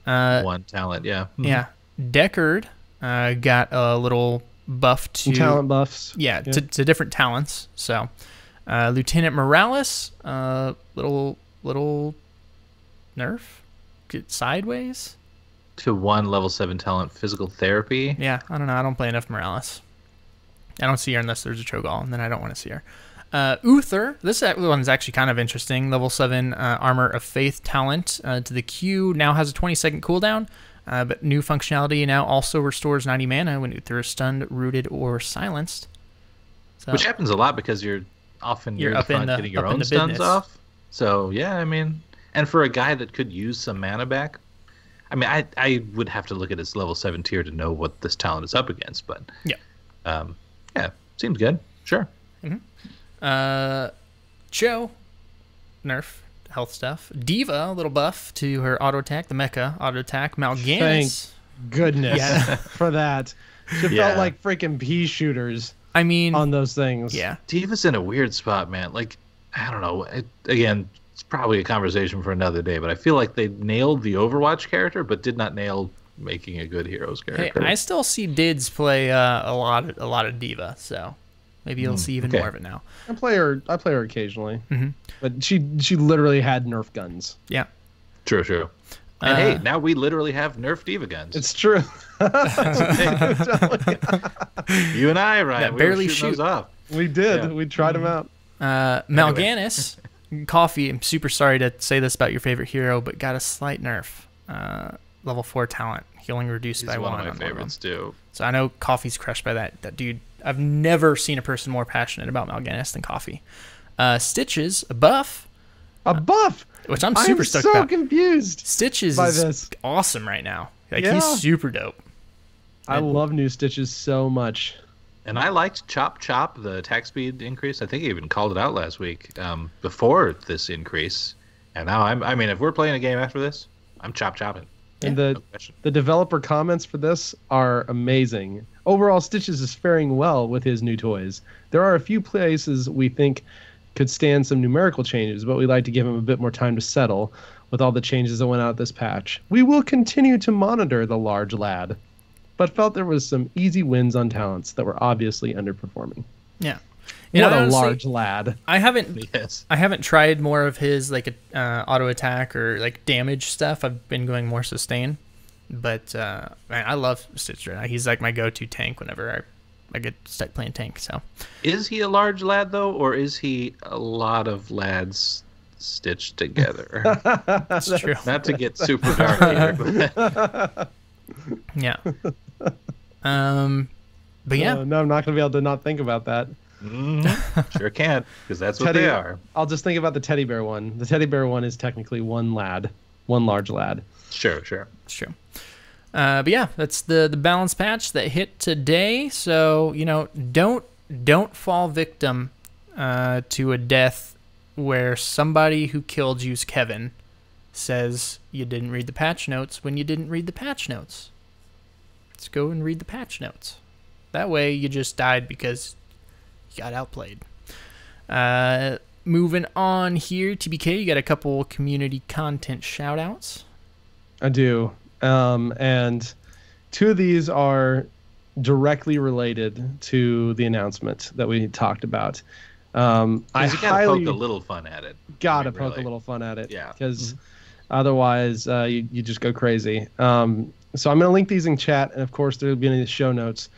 One talent, yeah. Yeah. Deckard got a little buff to talent buffs. Yeah, to different talents. So, Lieutenant Morales, little nerf, get sideways to one level 7 talent physical therapy. Yeah, I don't know. I don't play enough Morales. I don't see her unless there's a Cho'Gall, and then I don't want to see her. Uther, this one's actually kind of interesting. Level 7 Armor of Faith talent to the Q, now has a 20-second cooldown, but new functionality now also restores 90 mana when Uther is stunned, rooted, or silenced. So, which happens a lot because you're often you're up in the getting your own stuns off. So yeah, and for a guy that could use some mana back, I would have to look at his level 7 tier to know what this talent is up against, but yeah, seems good. Sure. Cho, nerf, health stuff. Diva, a little buff to her auto attack, the mecha auto attack. Mal'Ganis. Thank goodness for that. She felt like freaking pea shooters. On those things. Yeah. Diva's in a weird spot, man. Like, I don't know. Again, it's probably a conversation for another day, but I feel like they nailed the Overwatch character, but did not nail making a good Heroes character. Hey, I still see Dids play a lot of Diva, so maybe you'll see even more of it now. I play her occasionally, but she literally had Nerf guns. Yeah, true. And hey, now we literally have Nerf Diva guns. It's true. You and I, Ryan, we barely were shooting those off. We did. Yeah. We tried them out. Mal'Ganis, Coffee. I'm super sorry to say this about your favorite hero, but got a slight nerf. Level 4 talent, healing reduced by 1. One of my favorites too. So I know Coffee's crushed by that dude. I've never seen a person more passionate about Mal'Ganis than Coffee. Stitches, a buff. A buff? Which I'm super stoked about. I'm so confused. Stitches is awesome right now. Like, he's super dope. I love new Stitches so much. And I liked Chop, the attack speed increase. I think I even called it out last week before this increase. And now if we're playing a game after this, I'm chopping. And the developer comments for this are amazing. Overall, Stitches is faring well with his new toys. There are a few places we think could stand some numerical changes, but we'd like to give him a bit more time to settle with all the changes that went out this patch. We will continue to monitor the large lad, but felt there was some easy wins on talents that were obviously underperforming. Yeah. What a large lad. I haven't tried more of his auto attack or damage stuff. I've been going more sustain. But man, I love Stitcher. He's like my go-to tank whenever I get stuck playing tank. So, is he a large lad though, or is he a lot of lads stitched together? That's true. Not to get super dark here, but yeah. But yeah. No, I'm not gonna be able to not think about that. Sure can't, because that's what they are. I'll just think about the teddy bear one. The teddy bear one is technically one large lad. Sure. It's true. But yeah, that's the balance patch that hit today. So, don't fall victim to a death where somebody who killed you's Kevin says you didn't read the patch notes when you didn't read the patch notes. Let's go and read the patch notes. That way you just died because you got outplayed. Moving on here, TBK, you got a couple community content shout-outs. I do. And two of these are directly related to the announcement that we talked about. I gotta poke a little fun at it. Poke a little fun at it. Yeah. Because Otherwise, you just go crazy. So I'm going to link these in chat, and of course there will be in the show notes.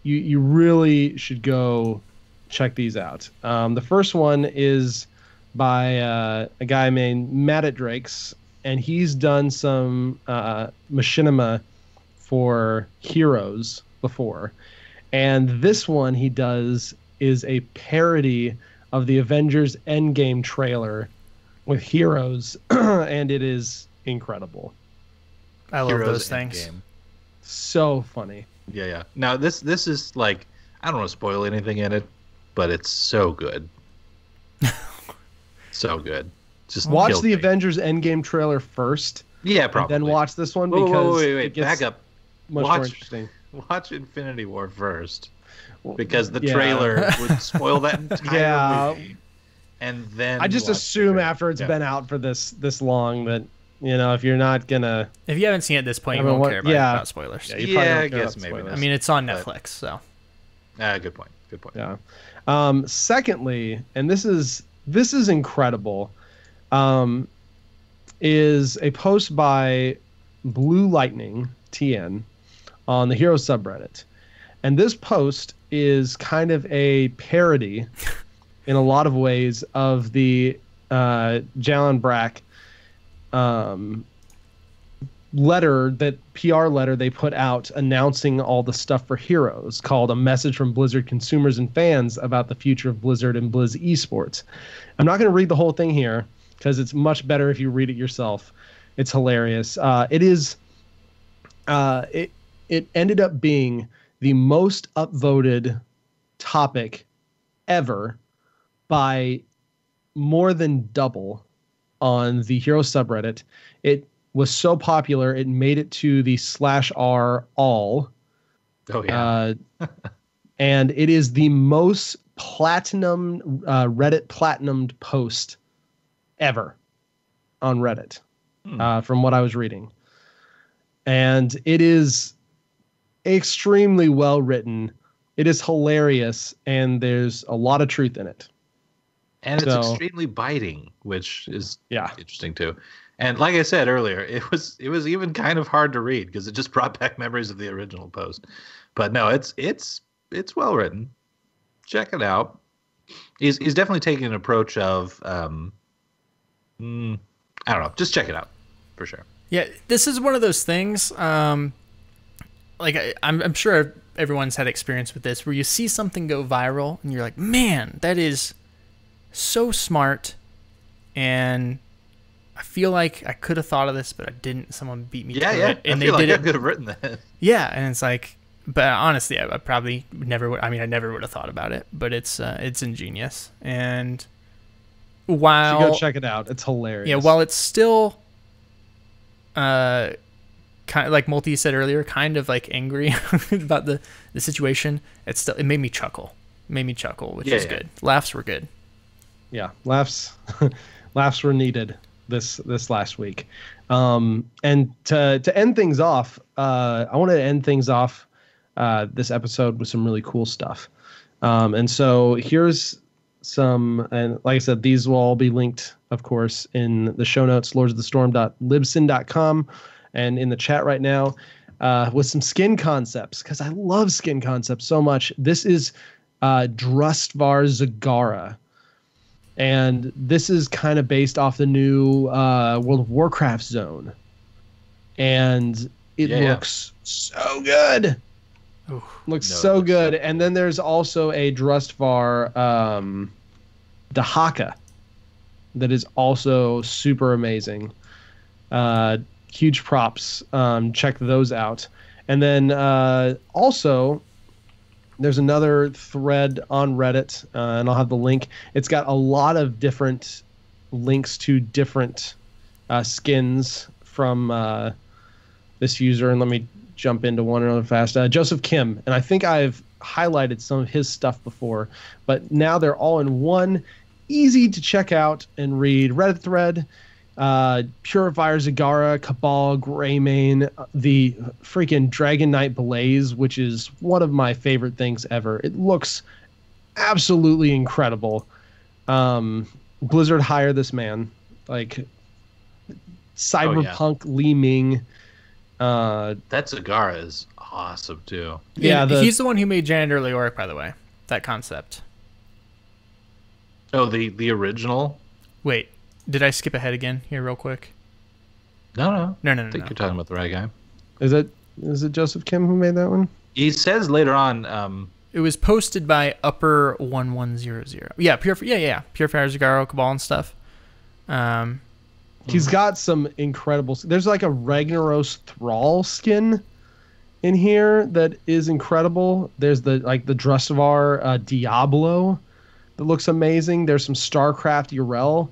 You really should go check these out. The first one is by a guy named Matt at Drakes, and he's done some machinima for Heroes before. And this one he does is a parody of the Avengers Endgame trailer with Heroes, and it is incredible. I love Heroes those things. Endgame. So funny. Yeah. Now this is like, I don't want to spoil anything in it, but it's so good. So good. Just watch killed the me. Avengers Endgame trailer first. Yeah, probably. And then watch this one Whoa, because wait. it gets Back up. much more interesting. Watch Infinity War first, because the yeah. trailer would spoil that entire movie. And then I just watch assume the after it's trailer. been out for this long that, you know, if you're not gonna, If you haven't seen it at this point, you I mean, won't care about spoilers. you probably Yeah, don't I care guess about maybe spoilers. not. I mean, it's on But- Netflix, so. Good point. Yeah. Secondly, and this is incredible, is a post by Blue Lightning TN on the Heroes subreddit. And this post is kind of a parody in a lot of ways of the Jalen Brack PR letter they put out announcing all the stuff for Heroes, called A Message from Blizzard Consumers and Fans About the Future of Blizzard and Blizz Esports. I'm not going to read the whole thing here because it's much better if you read it yourself. It's hilarious. It ended up being the most upvoted topic ever by more than double on the Heroes subreddit. It was so popular, it made it to the /r all. Oh yeah. And it is the most platinum Reddit platinumed post ever on Reddit, from what I was reading. And it is extremely well written. It is hilarious, and there's a lot of truth in it. And it's extremely biting, which is Yeah. interesting too. And like I said earlier, it was even kind of hard to read because it just brought back memories of the original post. But no, it's well written. Check it out. He's definitely taking an approach of I don't know, just check it out for sure. Yeah, this is one of those things. Like I'm sure everyone's had experience with this, where you see something go viral and you're like, man, that is so smart, and I feel like I could have thought of this, but I didn't. Someone beat me to it, and I feel like did I it. could have written that. Yeah, and it's like, but honestly, I probably never would. I mean, I never would have thought about it, but it's ingenious. And while So go check it out, it's hilarious. yeah, while it's still kind of like Multi said earlier, kind of like angry about the situation, it made me chuckle. Which is good. Laughs were good. Yeah, laughs were needed this last week. And to end things off, I wanted to end things off this episode with some really cool stuff. And so here's some, and like I said, these will all be linked, of course, in the show notes, lordsofthestorm.libsyn.com, and in the chat right now, with some skin concepts, because I love skin concepts so much. This is Drustvar Zagara. And this is kind of based off the new World of Warcraft zone. And it looks so good. Looks so good. And then there's also a Drustvar Dahaka that is also super amazing. Huge props. Check those out. And then also, there's another thread on Reddit, and I'll have the link. It's got a lot of different links to different skins from this user. And let me jump into one another fast. Joseph Kim. And I think I've highlighted some of his stuff before, but now they're all in one easy to check out and read Reddit thread. Purifier Zagara, Cabal, Greymane, the freaking Dragon Knight Blaze, which is one of my favorite things ever. It looks absolutely incredible. Blizzard hire this man. Like, cyberpunk leaming. That Zagara is awesome too. Yeah, he's the one who made Janitor Leoric, by the way. That concept. Oh, the original. Wait, did I skip ahead again here real quick? No. No. I think you're talking about the right guy. Is it Joseph Kim who made that one? He says later on. It was posted by Upper 1100. Yeah, Pure Fire Zagaro, Cabal and stuff. He's got some incredible. There's like a Ragnaros Thrall skin in here that is incredible. There's the Drustavar Diablo that looks amazing. There's some StarCraft Urel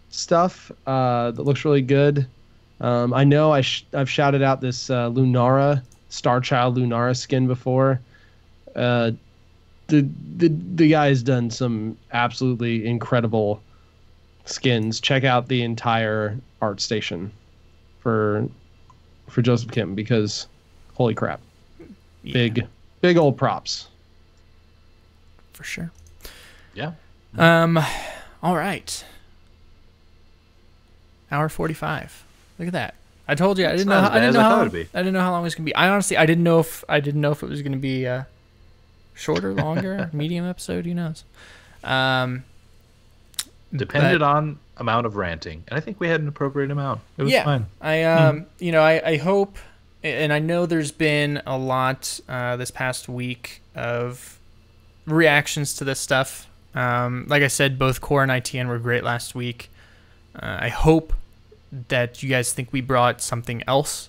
stuff that looks really good. I know I've shouted out this Lunara Starchild Lunara skin before. The guy's done some absolutely incredible skins. Check out the entire art station for Joseph Kim, because holy crap. Yeah. Big old props. For sure. Yeah. All right. Hour 45. Look at that. I told you I didn't know how long it was gonna be. I honestly didn't know if it was gonna be shorter, longer, medium episode. Who knows? Depended on amount of ranting, and I think we had an appropriate amount. It was fine. I hope, and I know there's been a lot this past week of reactions to this stuff. Like I said, both Core and ITN were great last week. I hope that you guys think we brought something else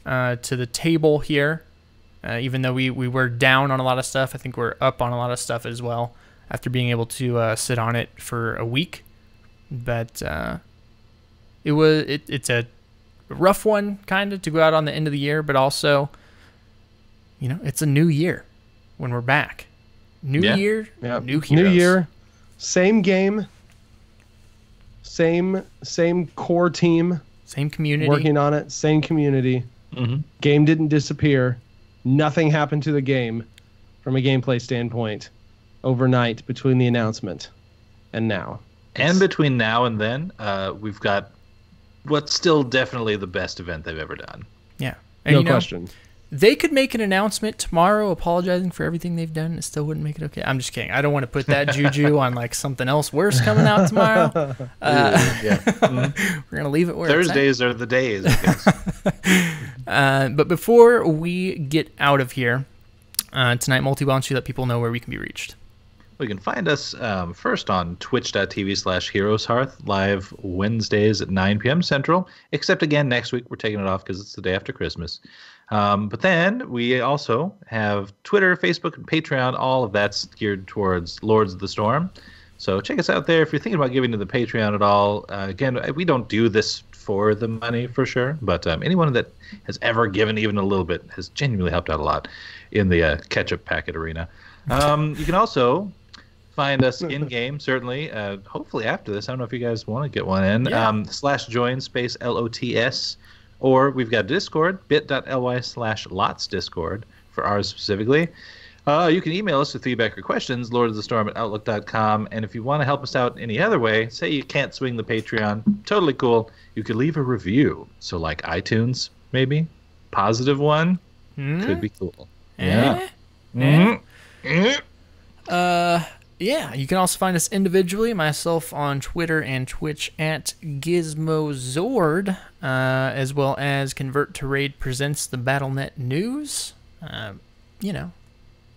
to the table here. Even though we were down on a lot of stuff, I think we're up on a lot of stuff as well after being able to sit on it for a week. But it's a rough one kind of to go out on the end of the year, but also, it's a new year when we're back. New year, new heroes. New year, same game, same core team, same community working on it, same community. Mm-hmm. Game didn't disappear. Nothing happened to the game from a gameplay standpoint overnight between the announcement and now. And between now and then, we've got what's still definitely the best event they've ever done. Yeah. And no question. They could make an announcement tomorrow apologizing for everything they've done and it still wouldn't make it okay. I'm just kidding. I don't want to put that juju on like something else worse coming out tomorrow. Mm-hmm. We're going to leave it where Thursdays are the days, I guess. But before we get out of here, tonight, Multi, why don't you let people know where we can be reached? You can find us first on twitch.tv/HeroesHearth, live Wednesdays at 9 p.m. Central, except again next week we're taking it off because it's the day after Christmas. But then we also have Twitter, Facebook, and Patreon. All of that's geared towards Lords of the Storm. So check us out there. If you're thinking about giving to the Patreon at all, again, we don't do this for the money for sure, but anyone that has ever given even a little bit has genuinely helped out a lot in the ketchup packet arena. You can also find us in-game, certainly. Hopefully after this, I don't know if you guys want to get one in. /join space LOTS. Or we've got Discord, bit.ly/lotsdiscord for ours specifically. You can email us with feedback or questions, lordsofthestorm@outlook.com. And if you want to help us out any other way, say you can't swing the Patreon, totally cool. You could leave a review. So like iTunes, maybe. Positive one. Could be cool. Yeah. Yeah, you can also find us individually, myself on Twitter and Twitch at Gizmozord, as well as Convert to Raid presents the BattleNet News.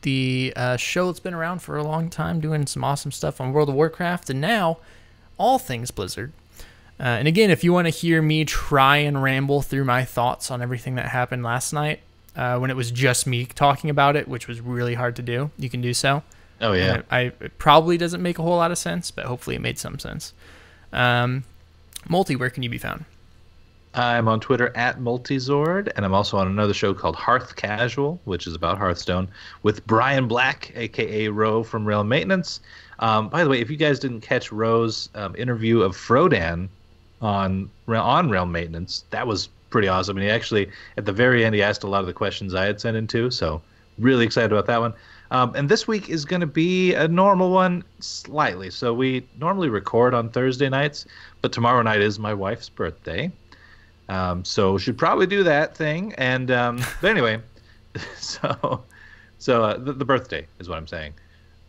The show that's been around for a long time, doing some awesome stuff on World of Warcraft, and now all things Blizzard. And again, if you want to hear me try and ramble through my thoughts on everything that happened last night, when it was just me talking about it, which was really hard to do, you can do so. Oh, yeah. It probably doesn't make a whole lot of sense, but hopefully it made some sense. Multi, where can you be found? I'm on Twitter at Multizord, and I'm also on another show called Hearth Casual, which is about Hearthstone, with Brian Black, a.k.a. Ro from Realm Maintenance. By the way, if you guys didn't catch Ro's interview of Frodan on Realm Maintenance, that was pretty awesome. And he actually, at the very end, he asked a lot of the questions I had sent in too, so really excited about that one. And this week is going to be a normal one, slightly. So we normally record on Thursday nights, but tomorrow night is my wife's birthday. So should probably do that thing. And but anyway, so the birthday is what I'm saying.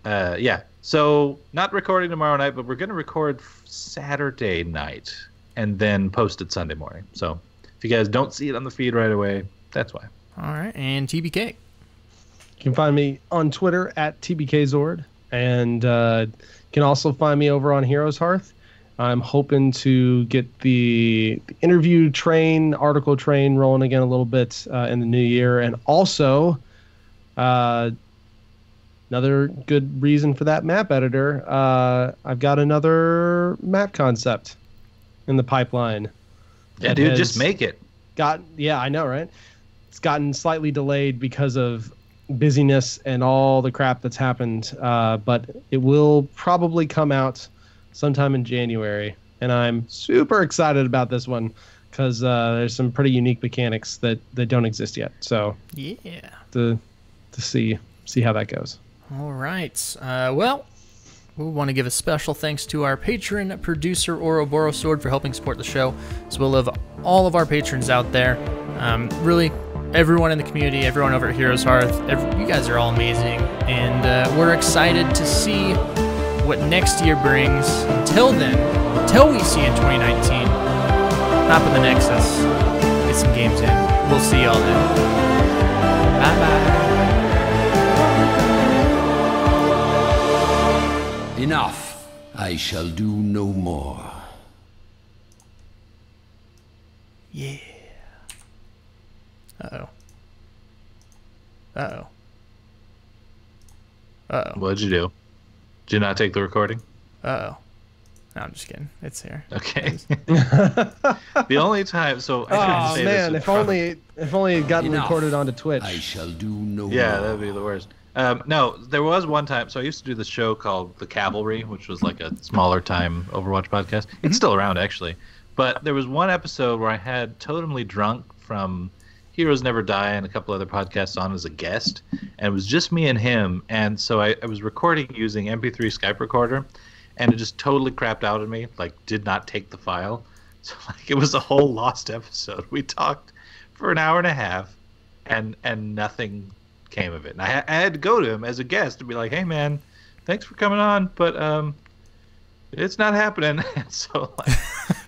Yeah. So not recording tomorrow night, but we're going to record Saturday night and then post it Sunday morning. So if you guys don't see it on the feed right away, that's why. All right. And TBK. You can find me on Twitter at TBKZord, and you can also find me over on HeroesHearth. I'm hoping to get the interview train, article train rolling again a little bit in the new year. And also, another good reason for that map editor, I've got another map concept in the pipeline. Yeah, dude, just make it. Yeah, I know, right? It's gotten slightly delayed because of busyness and all the crap that's happened, but it will probably come out sometime in January, and I'm super excited about this one because there's some pretty unique mechanics that don't exist yet. So yeah, to see how that goes. All right. Well, we want to give a special thanks to our patron producer Ouroborosword for helping support the show, as well as all of our patrons out there. Really, everyone in the community, everyone over at HeroesHearth, you guys are all amazing, and we're excited to see what next year brings. Until then, until we see you in 2019, hop in the Nexus, get some games in. We'll see y'all then. Bye-bye. Enough. I shall do no more. Yeah. Uh-oh. Uh-oh. Uh-oh. What'd you do? Did you not take the recording? Uh-oh. No, I'm just kidding. It's here. Okay. The only time, so I oh man, if only it gotten recorded onto Twitch. I shall do no more. Yeah, that'd be the worst. No, there was one time. So I used to do this show called The Cavalry, which was like a smaller time Overwatch podcast. It's still around actually, but there was one episode where I had Totemly Drunk from Heroes Never Die and a couple other podcasts on as a guest, and it was just me and him. And so I was recording using MP3 Skype recorder, and it just totally crapped out on me, like did not take the file. So like it was a whole lost episode. We talked for an hour and a half, and nothing came of it. And I had to go to him as a guest and be like, "Hey man, thanks for coming on, but it's not happening." So like,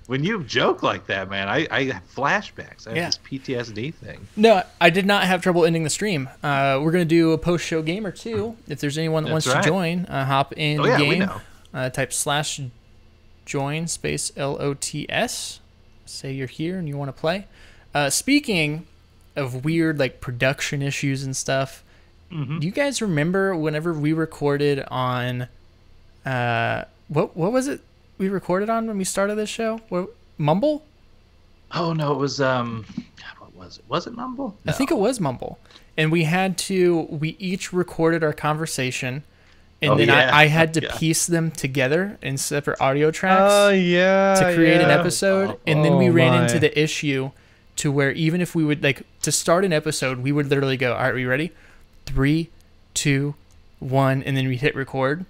when you joke like that, man, I have flashbacks. I have this PTSD thing. No, I did not have trouble ending the stream. We're going to do a post-show game or two. If there's anyone that wants to join, hop in the game. We know. Type /join space LOTS. Say you're here and you want to play. Speaking of weird like production issues and stuff, do you guys remember whenever we recorded on what was it we recorded on when we started this show? Mumble? Oh no, it was what was it? Was it Mumble? No. I think it was Mumble. And we each recorded our conversation, and then I had to piece them together in separate audio tracks to create an episode. And then we ran into the issue to where even if we would like to start an episode, we would literally go, "All right, we ready? 3, 2, 1," and then we hit record.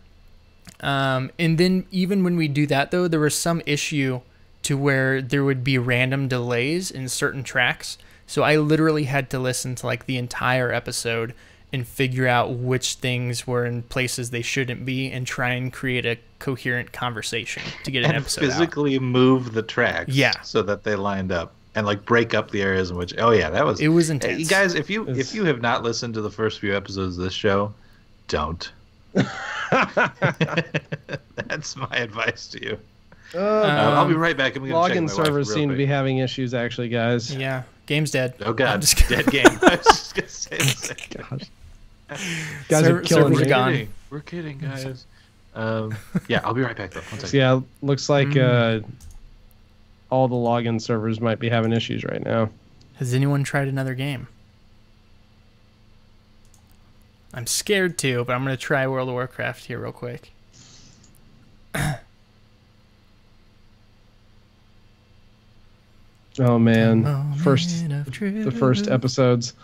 And then even when we do that, though, there was some issue to where there would be random delays in certain tracks. So I literally had to listen to like the entire episode and figure out which things were in places they shouldn't be and try and create a coherent conversation to get an episode physically out. Move the tracks so that they lined up and like break up the areas in which it was intense. Hey, guys, if you have not listened to the first few episodes of this show, don't. That's my advice to you. I'll be right back. I'm gonna login servers seem to be having issues, actually, guys. Yeah, game's dead. Oh god, dead game. I was just gonna say this. Gosh. Guys are killing me. Gone. We're kidding, guys. Yeah, I'll be right back though. Yeah, looks like all the login servers might be having issues right now. Has anyone tried another game? I'm scared to, but I'm going to try World of Warcraft here real quick. Oh man, the first episodes.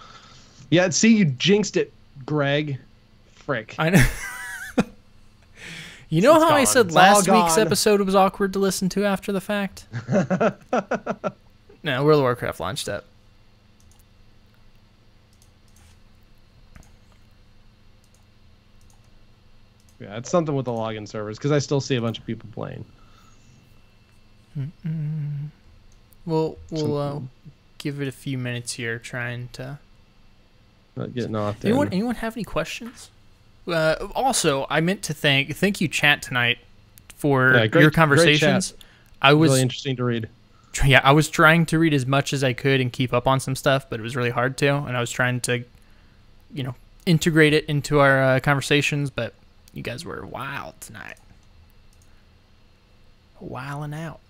Yeah, see, you jinxed it, Greg. Frick. I know. You know how I said last week's episode was awkward to listen to after the fact? No, World of Warcraft launched up. Yeah, it's something with the login servers because I still see a bunch of people playing. We'll give it a few minutes here, trying to. Not getting off. Anyone have any questions? Also, I meant to thank you, chat, tonight for your conversations. I was really interesting to read. Yeah, I was trying to read as much as I could and keep up on some stuff, but it was really hard to. And I was trying to, integrate it into our conversations, but you guys were wild tonight. Wilding out.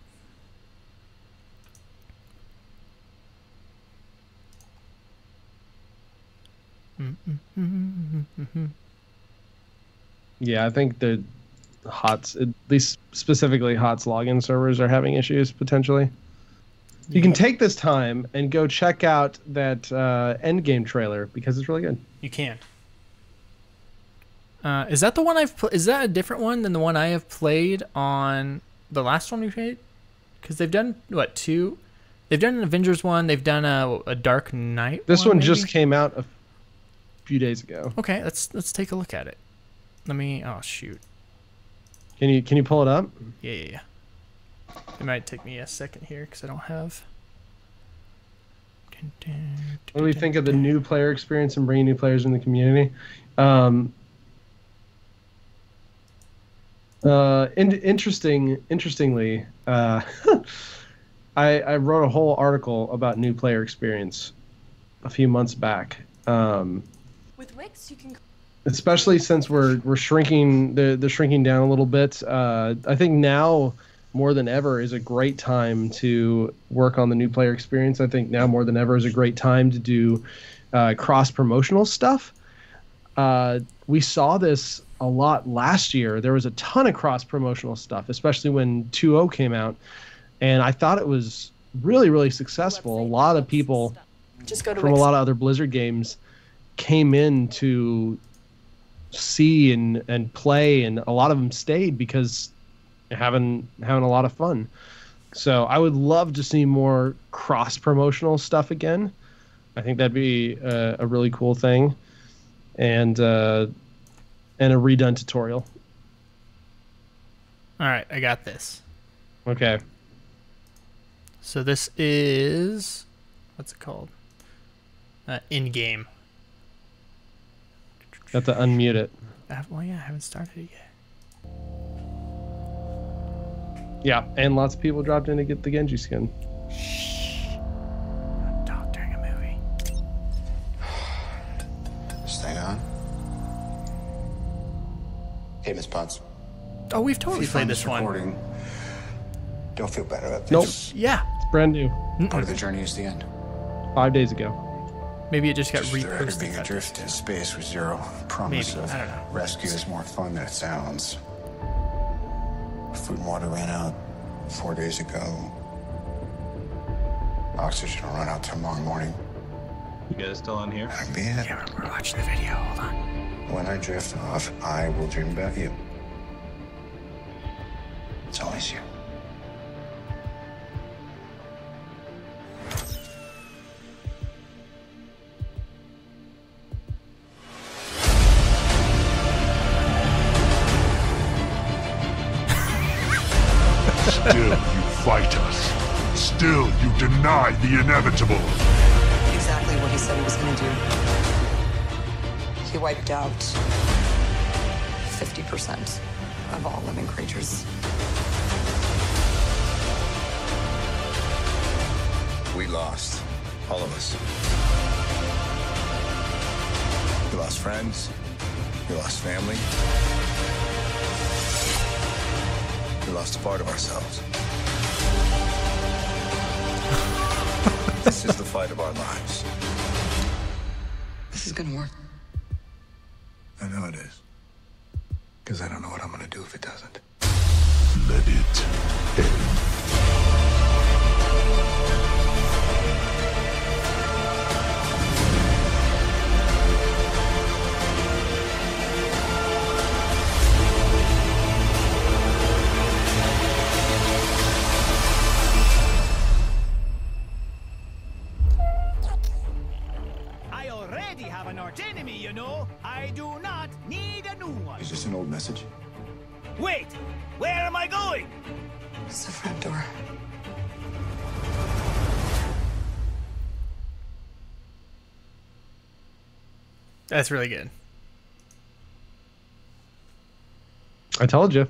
Yeah, I think the HotS, at least specifically HotS login servers, are having issues potentially. You can take this time and go check out that endgame trailer because it's really good. You can. Is that the one is that a different one than the one I have played on the last one we played? Because they've done two? They've done an Avengers one. They've done a Dark Knight. This one maybe? Just came out a few days ago. Okay, let's take a look at it. Let me. Oh shoot. Can you pull it up? Yeah. It might take me a second here because I don't have. What do we think of the new player experience and bringing new players in the community? Interestingly, I wrote a whole article about new player experience a few months back. With Wix, you can. Especially since we're shrinking, the shrinking down a little bit. I think now more than ever is a great time to work on the new player experience. I think now more than ever is a great time to do cross promotional stuff. We saw this a lot last year. There was a ton of cross promotional stuff, especially when 2.0 came out, and I thought it was really, really successful. A lot of people from a lot of other Blizzard games came in to see and play, and a lot of them stayed because they're having a lot of fun. So I would love to see more cross promotional stuff again. I think that'd be a really cool thing, and a redone tutorial. All right, I got this. Okay. So this is, what's it called? In game. Got to unmute it. Well, yeah, I haven't started it yet. Yeah, and lots of people dropped in to get the Genji skin. Don't talk during a movie. Stay on. Hey, Miss Potts. Oh, we've totally played this one. Don't feel better about Nope. this. Yeah. It's brand new. Part of the journey is the end. 5 days ago. Maybe it just got The threat of reposted. being adrift in space with zero promise Maybe. of I don't know. rescue is more fun than it sounds. Food and water ran out 4 days ago. Oxygen will run out tomorrow morning. You guys still on here? That'll be it. Yeah, we're watching the video. Hold on. When I drift off, I will dream about you. It's always you. Still you fight us. Still you deny the inevitable. Exactly what he said he was going to do. He wiped out 50% of all living creatures. We lost. All of us. We lost friends. We lost family. We lost a part of ourselves. This is the fight of our lives. This is going to work. I know it is. Because I don't know what I'm going to do if it doesn't. Let it end. Is this an old message? Wait! Where am I going? It's the front door. That's really good. I told you.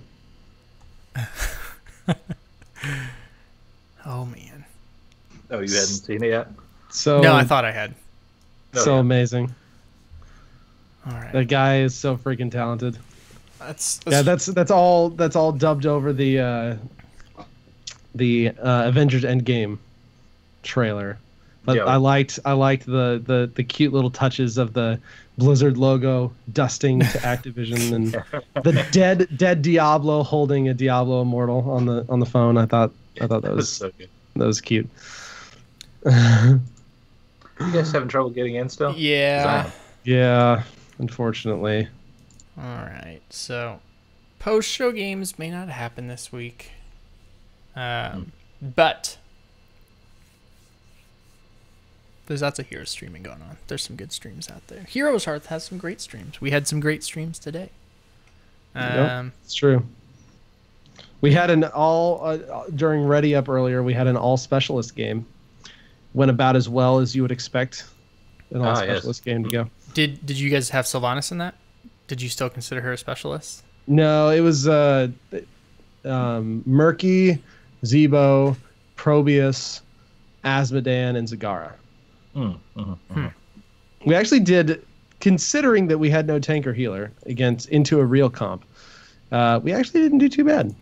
Oh man. Oh, you hadn't seen it yet? So No, I thought I had. so amazing. All right. That guy is so freaking talented. That's That's all dubbed over the Avengers Endgame trailer. But Yeah. I liked the cute little touches of the Blizzard logo dusting to Activision and the dead Diablo holding a Diablo Immortal on the phone. I thought that was so good. that was cute. You guys having trouble getting in still? Yeah. Yeah, unfortunately. All right. So, post-show games may not happen this week, but there's lots of Heroes streaming going on. There's some good streams out there. HeroesHearth has some great streams. We had some great streams today. Yep, it's true. We had an all during Ready Up earlier. We had an all specialist game. Went about as well as you would expect an all specialist game to go. Did you guys have Sylvanas in that? Did you still consider her a specialist? No, it was Murky, Zebo, Probius, Asmodan, and Zagara. We actually did, considering that we had no tank or healer into a real comp. We actually didn't do too bad.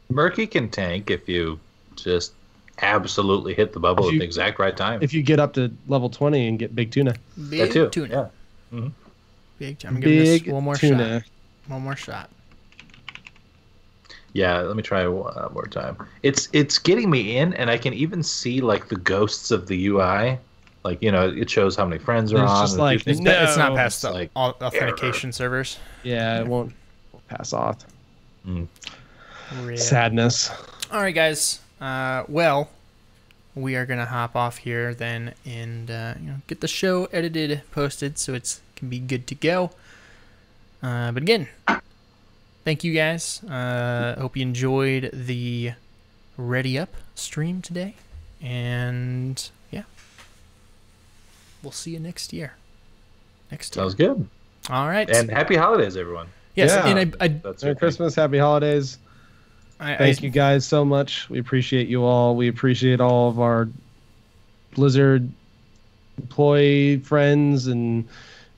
Murky can tank if you just absolutely hit the bubble at the exact right time. If you get up to level 20 and get Big Tuna. Big Tuna. Yeah. Big. I'm giving this Big one more Tuna. shot. One more shot. Yeah, let me try one more time. It's getting me in, and I can even see like the ghosts of the UI. Like, you know, it shows how many friends are It's on. just like, It's not past the like authentication servers. Yeah, it won't pass off. Rip. Sadness. All right, guys. Well, we are gonna hop off here then and get the show edited, posted, so it can be good to go. But again, thank you guys. Hope you enjoyed the Ready Up stream today, and yeah, we'll see you next year. Sounds good. All right. And happy holidays, everyone. Yes, Yeah. and Merry Christmas, happy holidays. Thank you guys so much. We appreciate you all. We appreciate all of our Blizzard employee friends and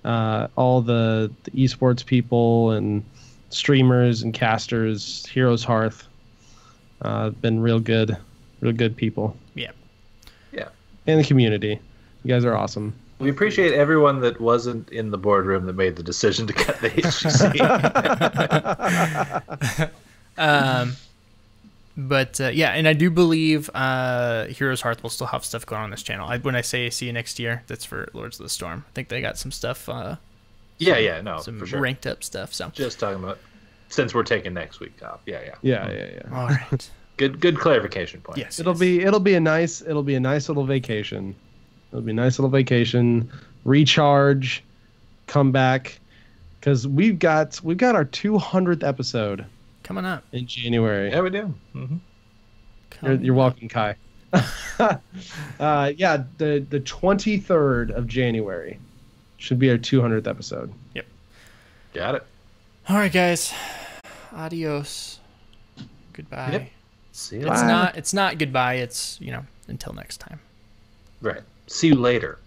all the esports people and streamers and casters. HeroesHearth. Been real good people. Yeah. Yeah. And the community. You guys are awesome. We appreciate everyone that wasn't in the boardroom that made the decision to cut the HGC. But yeah, and I do believe HeroesHearth will still have stuff going on this channel. When I say see you next year, that's for Lords of the Storm. I think they got some stuff. No, some for sure. ranked up stuff. So Just talking about since we're taking next week off. Yeah. all right. Good clarification point. Yes. It'll be a nice little vacation. It'll be a nice little vacation, recharge, come back, because we've got our 200th episode coming up in January. Yeah, we do. You're welcome, Kai. Yeah, the 23rd of January should be our 200th episode. Yep. Got it. All right, guys. Adios. Goodbye. Yep. See you. It's not goodbye. It's until next time. Right. See you later.